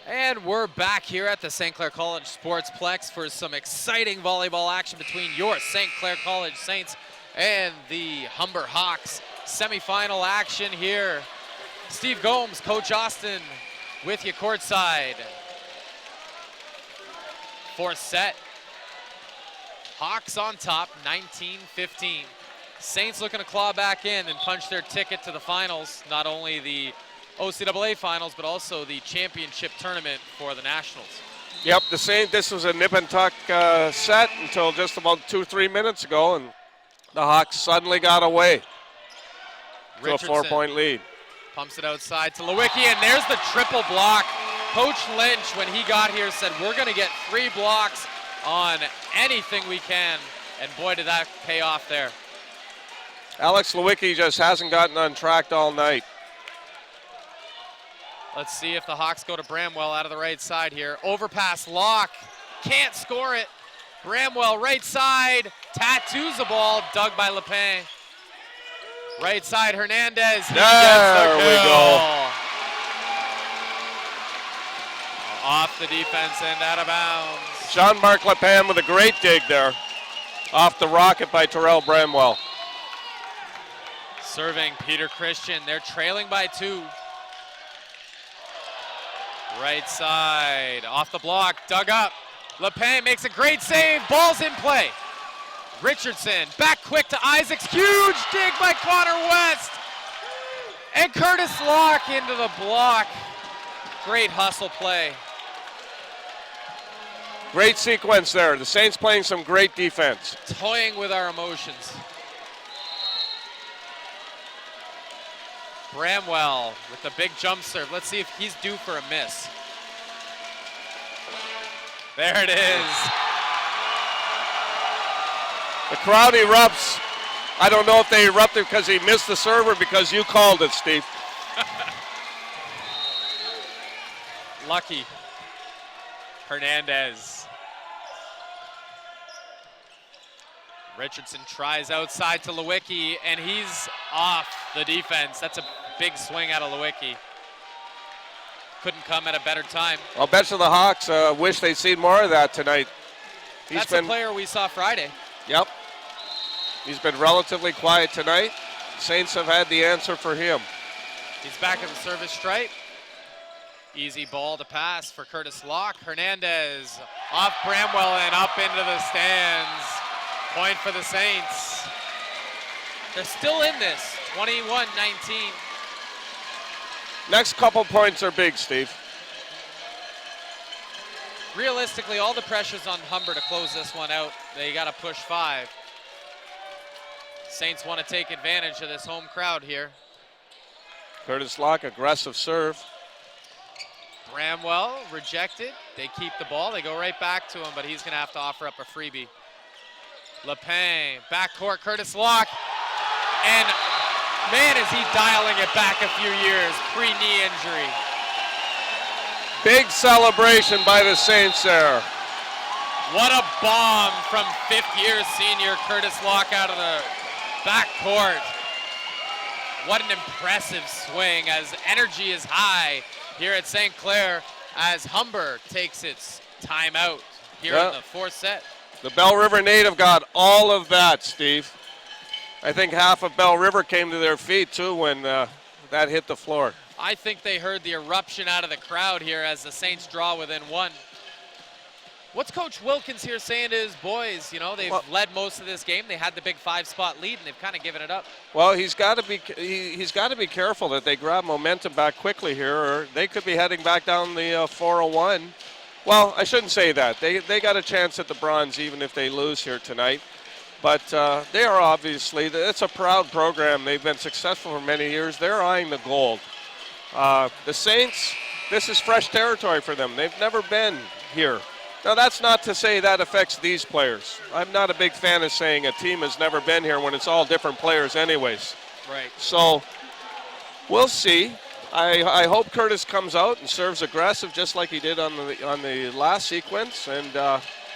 And we're back here at the St. Clair College Sportsplex for some exciting volleyball action between your St. Clair College Saints and the Humber Hawks. Semifinal action here. Steve Gomes, Coach Austin with you courtside. 4th set. Hawks on top, 19-15. Saints looking to claw back in and punch their ticket to the finals, not only the OCAA finals, but also the championship tournament for the Nationals. Yep, the Saints, this was a nip and tuck set until just about 2-3 minutes ago, and the Hawks suddenly got away to a 4-point lead. Pumps it outside to Lewicki, and there's the triple block. Coach Lynch, when he got here, said we're going to get 3 blocks on anything we can, and boy, did that pay off there. Alex Lewicki just hasn't gotten untracked all night. Let's see if the Hawks go to Bramwell out of the right side here. Overpass, Locke, can't score it. Bramwell right side, tattoos the ball, dug by Lepin. Right side, Hernandez, he gets the kill. We go. Off the defense and out of bounds. Jean-Marc Lepin with a great dig there. Off the rocket by Terrell Bramwell. Serving Peter Christian, they're trailing by 2. Right side, off the block, dug up. Lepin makes a great save, ball's in play. Richardson, back quick to Isaacs, huge dig by Connor West. And Curtis Locke into the block. Great hustle play. Great sequence there. The Saints playing some great defense. Toying with our emotions. Bramwell with the big jump serve. Let's see if he's due for a miss. There it is. The crowd erupts. I don't know if they erupted because he missed the serve or because you called it, Steve. Lucky. Hernandez. Richardson tries outside to Lewicki, and he's off the defense. That's a big swing out of Lewicki. Couldn't come at a better time. I'll bet you the Hawks wish they'd seen more of that tonight. That's a player we saw Friday. Yep. He's been relatively quiet tonight. Saints have had the answer for him. He's back at the service stripe. Easy ball to pass for Curtis Locke. Hernandez off Bramwell and up into the stands. Point for the Saints. They're still in this, 21-19. Next couple points are big, Steve. Realistically, all the pressure's on Humber to close this one out. They got to push 5. Saints want to take advantage of this home crowd here. Curtis Locke, aggressive serve. Bramwell rejected. They keep the ball. They go right back to him, but he's going to have to offer up a freebie. Lepine, backcourt, Curtis Locke. And man, is he dialing it back a few years, pre-knee injury. Big celebration by the Saints there. What a bomb from fifth-year senior Curtis Locke out of the backcourt. What an impressive swing as energy is high here at St. Clair as Humber takes its timeout here in the fourth set. The Bell River native got all of that, Steve. I think half of Bell River came to their feet too when that hit the floor. I think they heard the eruption out of the crowd here as the Saints draw within 1. What's Coach Wilkins here saying to his boys? You know, they've led most of this game. They had the big 5-spot lead, and they've kind of given it up. Well, he's got to be careful that they grab momentum back quickly here, or they could be heading back down the 401. Well, I shouldn't say that. They got a chance at the bronze even if they lose here tonight. But they are obviously, it's a proud program. They've been successful for many years. They're eyeing the gold. The Saints, this is fresh territory for them. They've never been here. Now, that's not to say that affects these players. I'm not a big fan of saying a team has never been here when it's all different players anyways. Right. So we'll see. I hope Curtis comes out and serves aggressive just like he did on the last sequence. And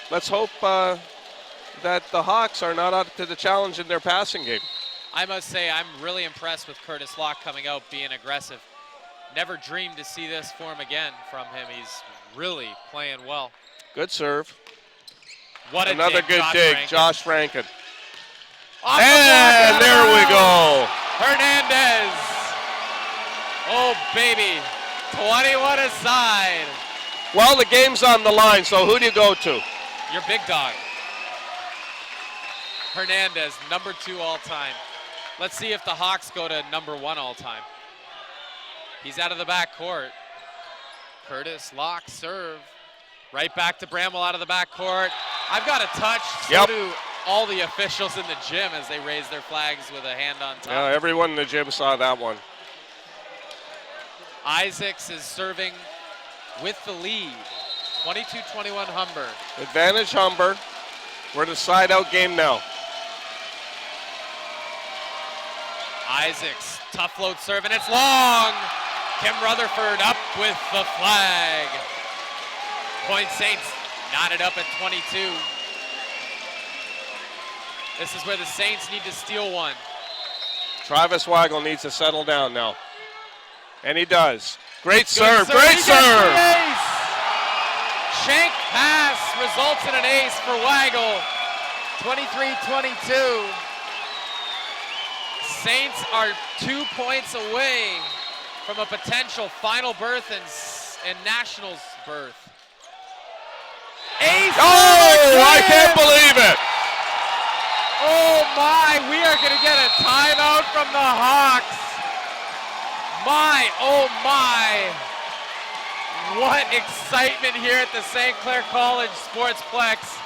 let's hope that the Hawks are not up to the challenge in their passing game. I must say I'm really impressed with Curtis Locke coming out being aggressive. Never dreamed to see this form again from him. He's really playing well. Good serve. What another good dig, Josh Rankin. And there we go. Hernandez. Oh, baby. 21 aside. Well, the game's on the line, so who do you go to? Your big dog. Hernandez, number 2 all time. Let's see if the Hawks go to number 1 all time. He's out of the backcourt. Curtis Locke serve. Right back to Bramwell out of the backcourt. I've got a touch. So do all the officials in the gym as they raise their flags with a hand on top. Yeah, everyone in the gym saw that one. Isaacs is serving with the lead. 22-21 Humber. Advantage Humber. We're in a side-out game now. Isaacs, tough float serve, and it's long. Kim Rutherford up with the flag. Point Saints knotted up at 22. This is where the Saints need to steal one. Travis Weigel needs to settle down now. And he does. Great serve, great serve. Shank pass results in an ace for Weigel. 23-22. Saints are 2 points away from a potential final berth and Nationals berth. Ace! Oh, I can't believe it! Oh my, we are going to get a timeout from the Hawks. My, oh my. What excitement here at the St. Clair College Sportsplex.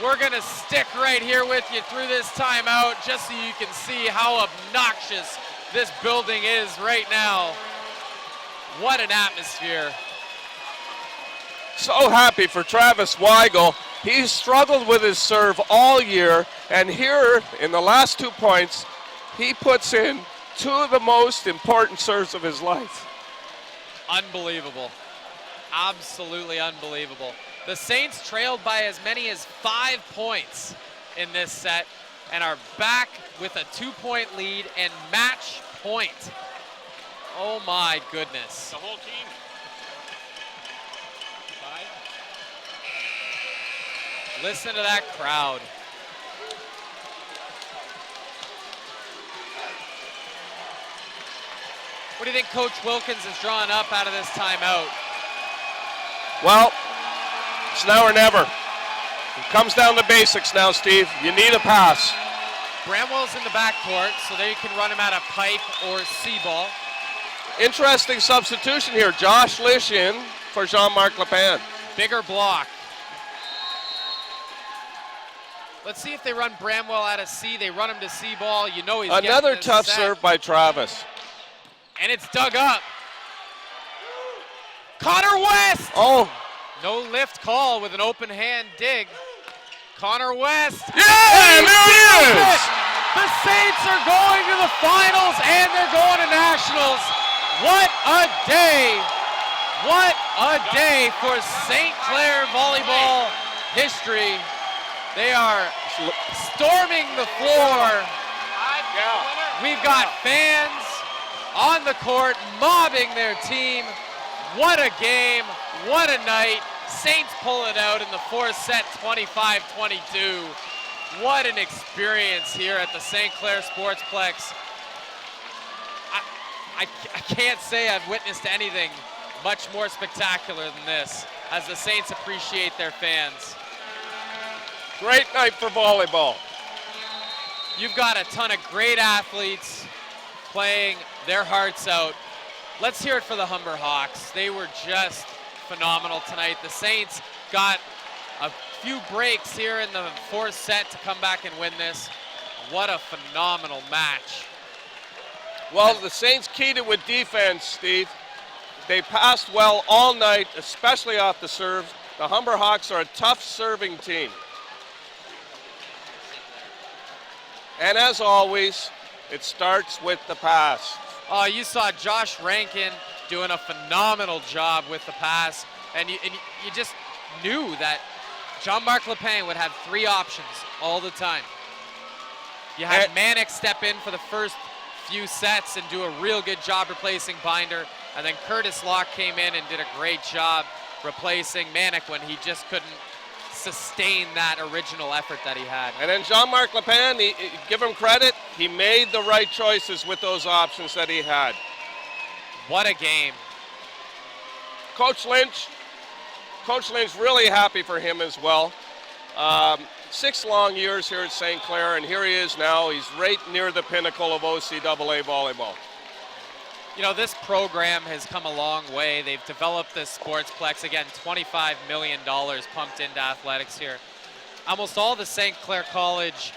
We're going to stick right here with you through this timeout just so you can see how obnoxious this building is right now. What an atmosphere. So happy for Travis Weigel. He's struggled with his serve all year, and here in the last 2 points, he puts in 2 of the most important serves of his life. Unbelievable. Absolutely unbelievable. The Saints trailed by as many as 5 points in this set and are back with a 2-point lead and match point. Oh my goodness. The whole team. Listen to that crowd. What do you think Coach Wilkins is drawing up out of this timeout? Well, it's now or never. It comes down to basics now, Steve. You need a pass. Bramwell's in the backcourt, so they can run him at a pipe or C-ball. Interesting substitution here. Josh Lish in for Jean-Marc Lepin. Bigger block. Let's see if they run Bramwell out of C. They run him to C-ball. You know he's Another getting this tough set. serve by Travis. And it's dug up. Connor West! Oh. No lift call with an open hand dig. Connor West. Yeah, there he is! The Saints are going to the finals and they're going to nationals. What a day. What a day for St. Clair volleyball history. They are storming the floor. We've got fans on the court mobbing their team. What a game, what a night. Saints pull it out in the fourth set, 25-22. What an experience here at the St. Clair Sportsplex. I can't say I've witnessed anything much more spectacular than this as the Saints appreciate their fans. Great night for volleyball. You've got a ton of great athletes playing their hearts out. Let's hear it for the Humber Hawks. They were just phenomenal tonight. The Saints got a few breaks here in the fourth set to come back and win this. What a phenomenal match. Well, the Saints keyed it with defense, Steve. They passed well all night, especially off the serve. The Humber Hawks are a tough serving team. And as always, it starts with the pass. Oh, you saw Josh Rankin doing a phenomenal job with the pass, and you just knew that Jean-Marc Lepin would have three options all the time. You had Manic step in for the first few sets and do a real good job replacing Binder, and then Curtis Locke came in and did a great job replacing Manic when he just couldn't sustain that original effort that he had. And then Jean-Marc Lepin, give him credit, he made the right choices with those options that he had. What a game. Coach Lynch really happy for him as well. 6 long years here at St. Clair, and here he is now. He's right near the pinnacle of OCAA volleyball. You know, this program has come a long way. They've developed this sportsplex. Again, $25 million pumped into athletics here. Almost all the St. Clair College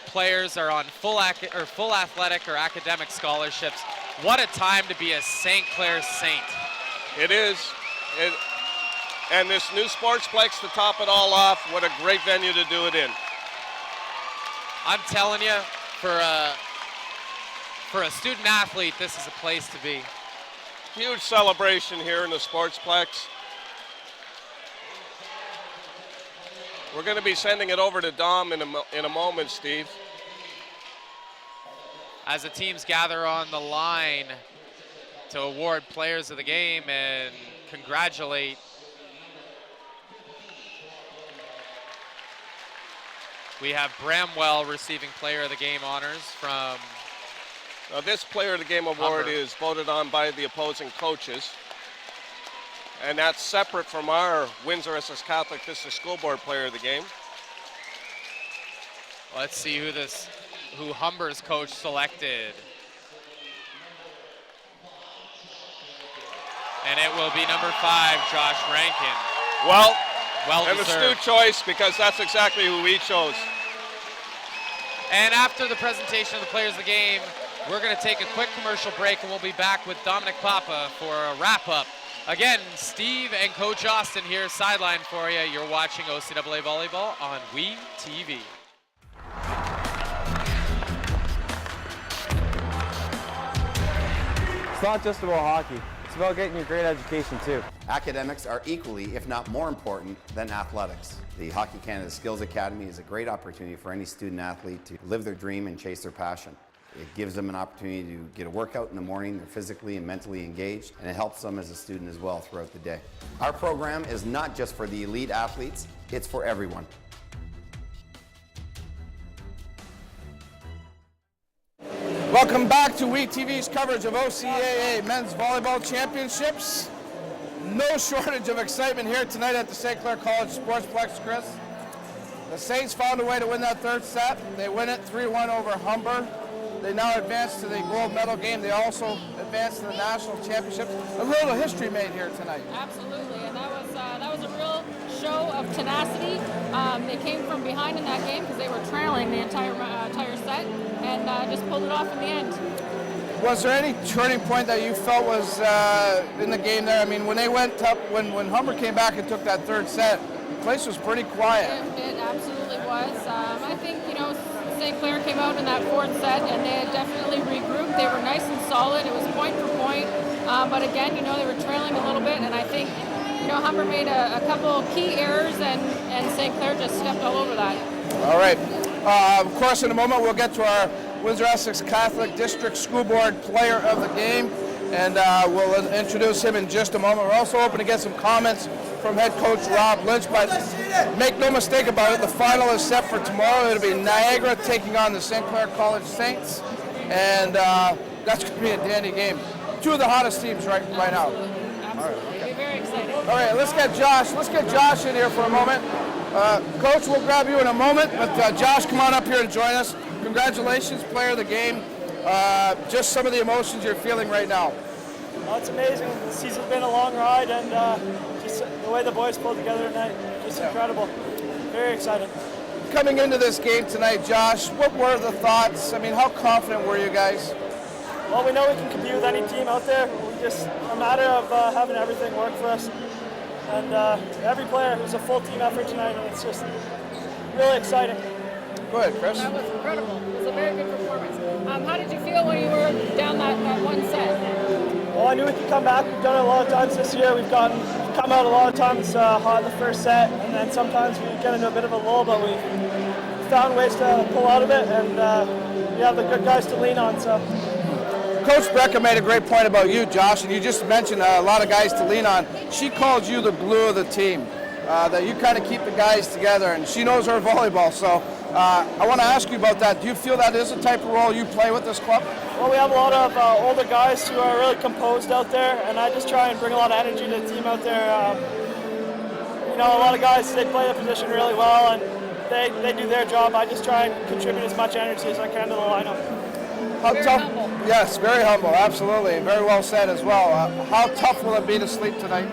players are on full athletic or academic scholarships. What a time to be a St. Clair Saint. It is. And this new sportsplex to top it all off, what a great venue to do it in. I'm telling you, for a student athlete, this is a place to be. Huge celebration here in the sportsplex. We're going to be sending it over to Dom in a moment, Steve. As the teams gather on the line to award players of the game and congratulate we have Bramwell receiving player of the game honors from this player of the game award Humber. is voted on by the opposing coaches. And that's separate from our Windsor SS Catholic District School Board player of the game. Let's see who Humber's coach selected. And it will be number 5, Josh Rankin. Well deserved. astute choice, because that's exactly who we chose. And after the presentation of the players of the game, we're going to take a quick commercial break, and we'll be back with Dominic Papa for a wrap-up. Again, Steve and Coach Austin here sideline for you. You're watching OCAA Volleyball on WE TV. It's not just about hockey. It's It's about getting your great education too. Academics are equally, if not more important, than athletics. The Hockey Canada Skills Academy is a great opportunity for any student athlete to live their dream and chase their passion. It gives them an opportunity to get a workout in the morning, they're physically and mentally engaged, and it helps them as a student as well throughout the day. Our program is not just for the elite athletes, it's for everyone. Welcome back to WeTV's coverage of OCAA Men's Volleyball Championships. No shortage of excitement here tonight at the St. Clair College Sportsplex, Chris. The Saints found a way to win that third set. They win it 3-1 over Humber. They now advance to the gold medal game. They also advance to the national championship. A little history made here tonight. Absolutely, and that was a real show of tenacity. They came from behind in that game because they were trailing the entire set, and just pulled it off in the end. Was there any turning point that you felt was in the game there? I mean, when they went up, when Humber came back and took that third set, the place was pretty quiet. It absolutely was. I think, St. Clair came out in that fourth set and they had definitely regrouped. They were nice and solid. It was point for point. But again, they were trailing a little bit, and I think, Humber made a couple key errors and St. Clair just stepped all over that. All right. Of course, in a moment, we'll get to our Windsor-Essex Catholic District School Board Player of the Game, and we'll introduce him in just a moment. We're also hoping to get some comments from head coach Rob Lynch, but make no mistake about it, the final is set for tomorrow. It'll be Niagara taking on the St. Clair College Saints, and that's going to be a dandy game. Two of the hottest teams right now. Absolutely. All right, okay. We're very excited. All right, let's get Josh in here for a moment. Coach, we'll grab you in a moment, but Josh, come on up here and join us. Congratulations, player of the game. Just some of the emotions you're feeling right now. Oh, it's amazing. The season's been a long ride, and just the way the boys pulled together tonight, just incredible. Very exciting. Coming into this game tonight, Josh, what were the thoughts? I mean, how confident were you guys? Well, we know we can compete with any team out there. We just a matter of having everything work for us. And every player, it was a full team effort tonight, and it's just really exciting. Go ahead, Chris. That was incredible. It was a very good performance. How did you feel when you were down that one set? Well, I knew we could come back. We've done it a lot of times this year. We've come out a lot of times hot in the first set, and then sometimes we get into a bit of a lull, but we found ways to pull out of it, and we have the good guys to lean on. So. Coach Brecka made a great point about you, Josh, and you just mentioned a lot of guys to lean on. She called you the glue of the team, that you kind of keep the guys together, and she knows her volleyball. So I want to ask you about that. Do you feel that is the type of role you play with this club? Well, we have a lot of older guys who are really composed out there, and I just try and bring a lot of energy to the team out there. A lot of guys, they play the position really well, and they do their job. I just try and contribute as much energy as I can to the lineup. How very tough? Humble. Yes, very humble, absolutely. Very well said as well. How tough will it be to sleep tonight?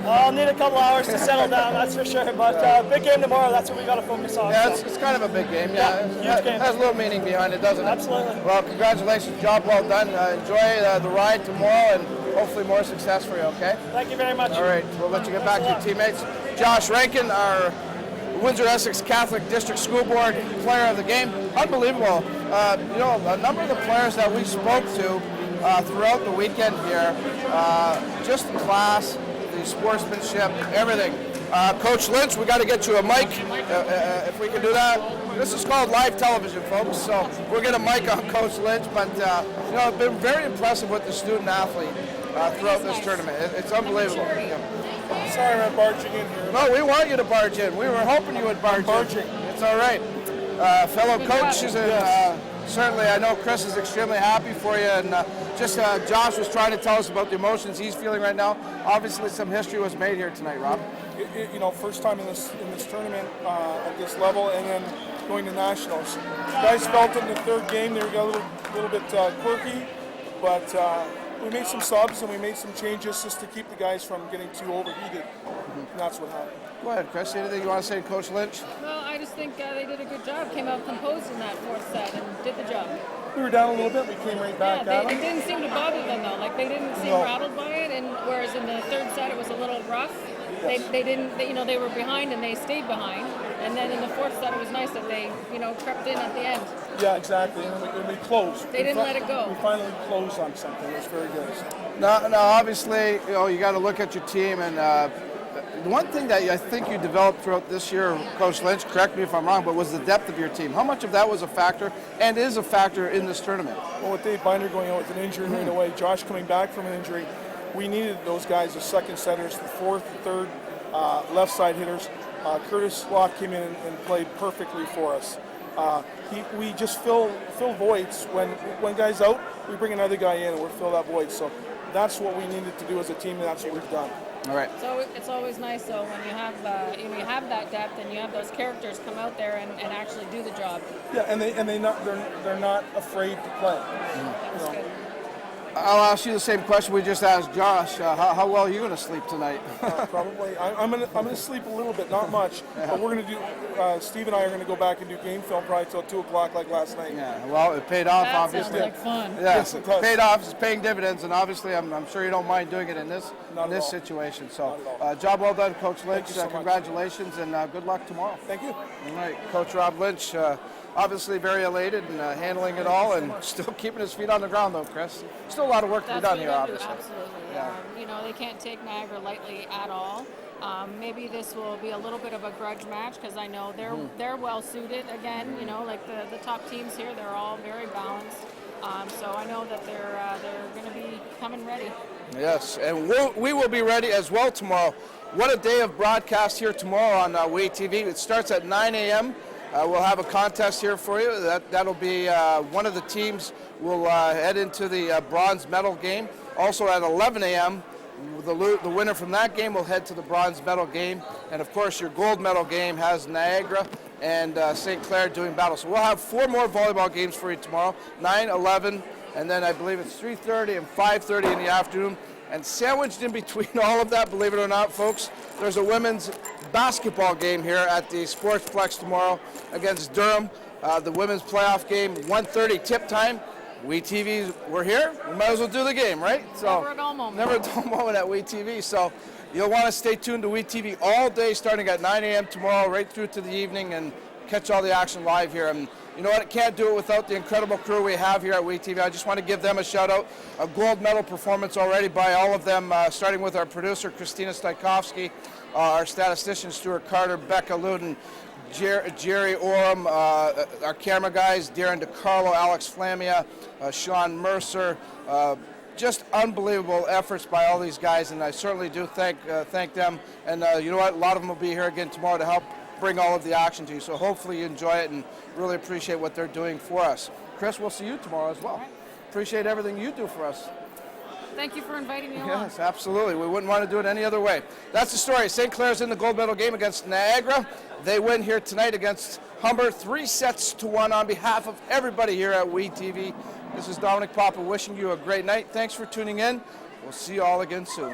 I'll need a couple hours to settle down, that's for sure. But big game tomorrow, that's what we got to focus on. Yeah, so. it's kind of a big game. Yeah, huge game. It has a little meaning behind it, doesn't it? Absolutely. Well, congratulations. Job well done. Enjoy the ride tomorrow and hopefully more success for you, okay? Thank you very much. All right, we'll let you get back to your teammates. Josh Rankin, our Windsor-Essex Catholic District School Board Player of the Game. Unbelievable. A number of the players that we spoke to throughout the weekend here, just the class, the sportsmanship, everything. Coach Lynch, we got to get you a mic if we can do that. This is called live television, folks, so we'll get a mic on Coach Lynch, but it's been very impressive with the student athlete throughout this tournament. It's unbelievable. Sorry I'm barging in here. No, we want you to barge in. We were hoping you would barge in. It's all right. Fellow coaches, and certainly I know Chris is extremely happy for you, and Josh was trying to tell us about the emotions he's feeling right now. Obviously some history was made here tonight, Rob. First time in this tournament at this level, and then going to nationals. Guys felt it in the third game they got a little bit quirky, but we made some subs and we made some changes just to keep the guys from getting too overheated, and that's what happened. Go ahead, Chris. Anything you want to say to Coach Lynch? Well, I just think they did a good job. Came out composed in that fourth set and did the job. We were down a little bit. We came right back at them. It didn't seem to bother them though. Like they didn't seem rattled by it. And whereas in the third set it was a little rough. They didn't. They were behind and they stayed behind. And then in the fourth set, it was nice that they, crept in at the end. Yeah, exactly. And we closed. They didn't let it go. We finally closed on something. It was very good. Now, obviously, you got to look at your team, and the one thing that I think you developed throughout this year, Coach Lynch, correct me if I'm wrong, but was the depth of your team. How much of that was a factor and is a factor in this tournament? Well, with Dave Binder going out with an injury right away, Josh coming back from an injury, we needed those guys as second setters, the fourth, third, left side hitters. Curtis Locke came in and played perfectly for us. We just fill voids. When guys out, we bring another guy in and we'll fill that void. So that's what we needed to do as a team, and that's what we've done. All right. So it's always nice though when you have you have that depth and you have those characters come out there and actually do the job. Yeah, and they're not afraid to play. That was good. I'll ask you the same question we just asked Josh. How well are you going to sleep tonight? Probably. I'm gonna sleep a little bit, not much. But we're gonna do. Steve and I are gonna go back and do game film probably till 2 o'clock like last night. Yeah. Well, it paid off. That obviously. sounds like fun. Yeah, Yes, it does. paid off. It's paying dividends, and obviously, I'm sure you don't mind doing it in this Not at all. situation. So, Not at all. job well done, Coach Lynch. you so much. Congratulations, and good luck tomorrow. Thank you. All right, Coach Rob Lynch. Obviously very elated and handling it all, and still keeping his feet on the ground, though, Chris. Still a lot of work to be done here, obviously. Absolutely. Yeah. They can't take Niagara lightly at all. Maybe this will be a little bit of a grudge match because I know they're well suited. Again, like the top teams here, they're all very balanced. So I know that they're going to be coming ready. Yes, and we will be ready as well tomorrow. What a day of broadcast here tomorrow on WeTV. It starts at 9 a.m. We'll have a contest here for you. That'll be one of the teams will head into the bronze medal game. Also at 11 a.m., the winner from that game will head to the bronze medal game. And of course, your gold medal game has Niagara and St. Clair doing battle. So we'll have 4 more volleyball games for you tomorrow, 9, 11, and then I believe it's 3:30 and 5:30 in the afternoon. And sandwiched in between all of that, believe it or not, folks, there's a women's basketball game here at the Sportsplex tomorrow against Durham. The women's playoff game, 1:30 tip time. WeTV, we're here. We might as well do the game, right? So Never a dull moment. Never a dull moment at WeTV. So you'll want to stay tuned to WeTV all day, starting at 9 a.m. tomorrow, right through to the evening, and catch all the action live here. And you know what? I can't do it without the incredible crew we have here at WeTV. I just want to give them a shout out. A gold medal performance already by all of them, starting with our producer, Christina Stajkovsky, our statistician, Stuart Carter, Becca Luden, Jerry Oram, our camera guys, Darren DiCarlo, Alex Flamia, Sean Mercer. Just unbelievable efforts by all these guys, and I certainly do thank them. And you know what? A lot of them will be here again tomorrow to help bring all of the action to you. So hopefully you enjoy it and really appreciate what they're doing for us. Chris, we'll see you tomorrow as well. Appreciate everything you do for us. Thank you for inviting me along. Yes, absolutely. We wouldn't want to do it any other way. That's the story. St. Clair's in the gold medal game against Niagara. They win here tonight against Humber, 3-1 on behalf of everybody here at WeTV. This is Dominic Papa wishing you a great night. Thanks for tuning in. We'll see you all again soon.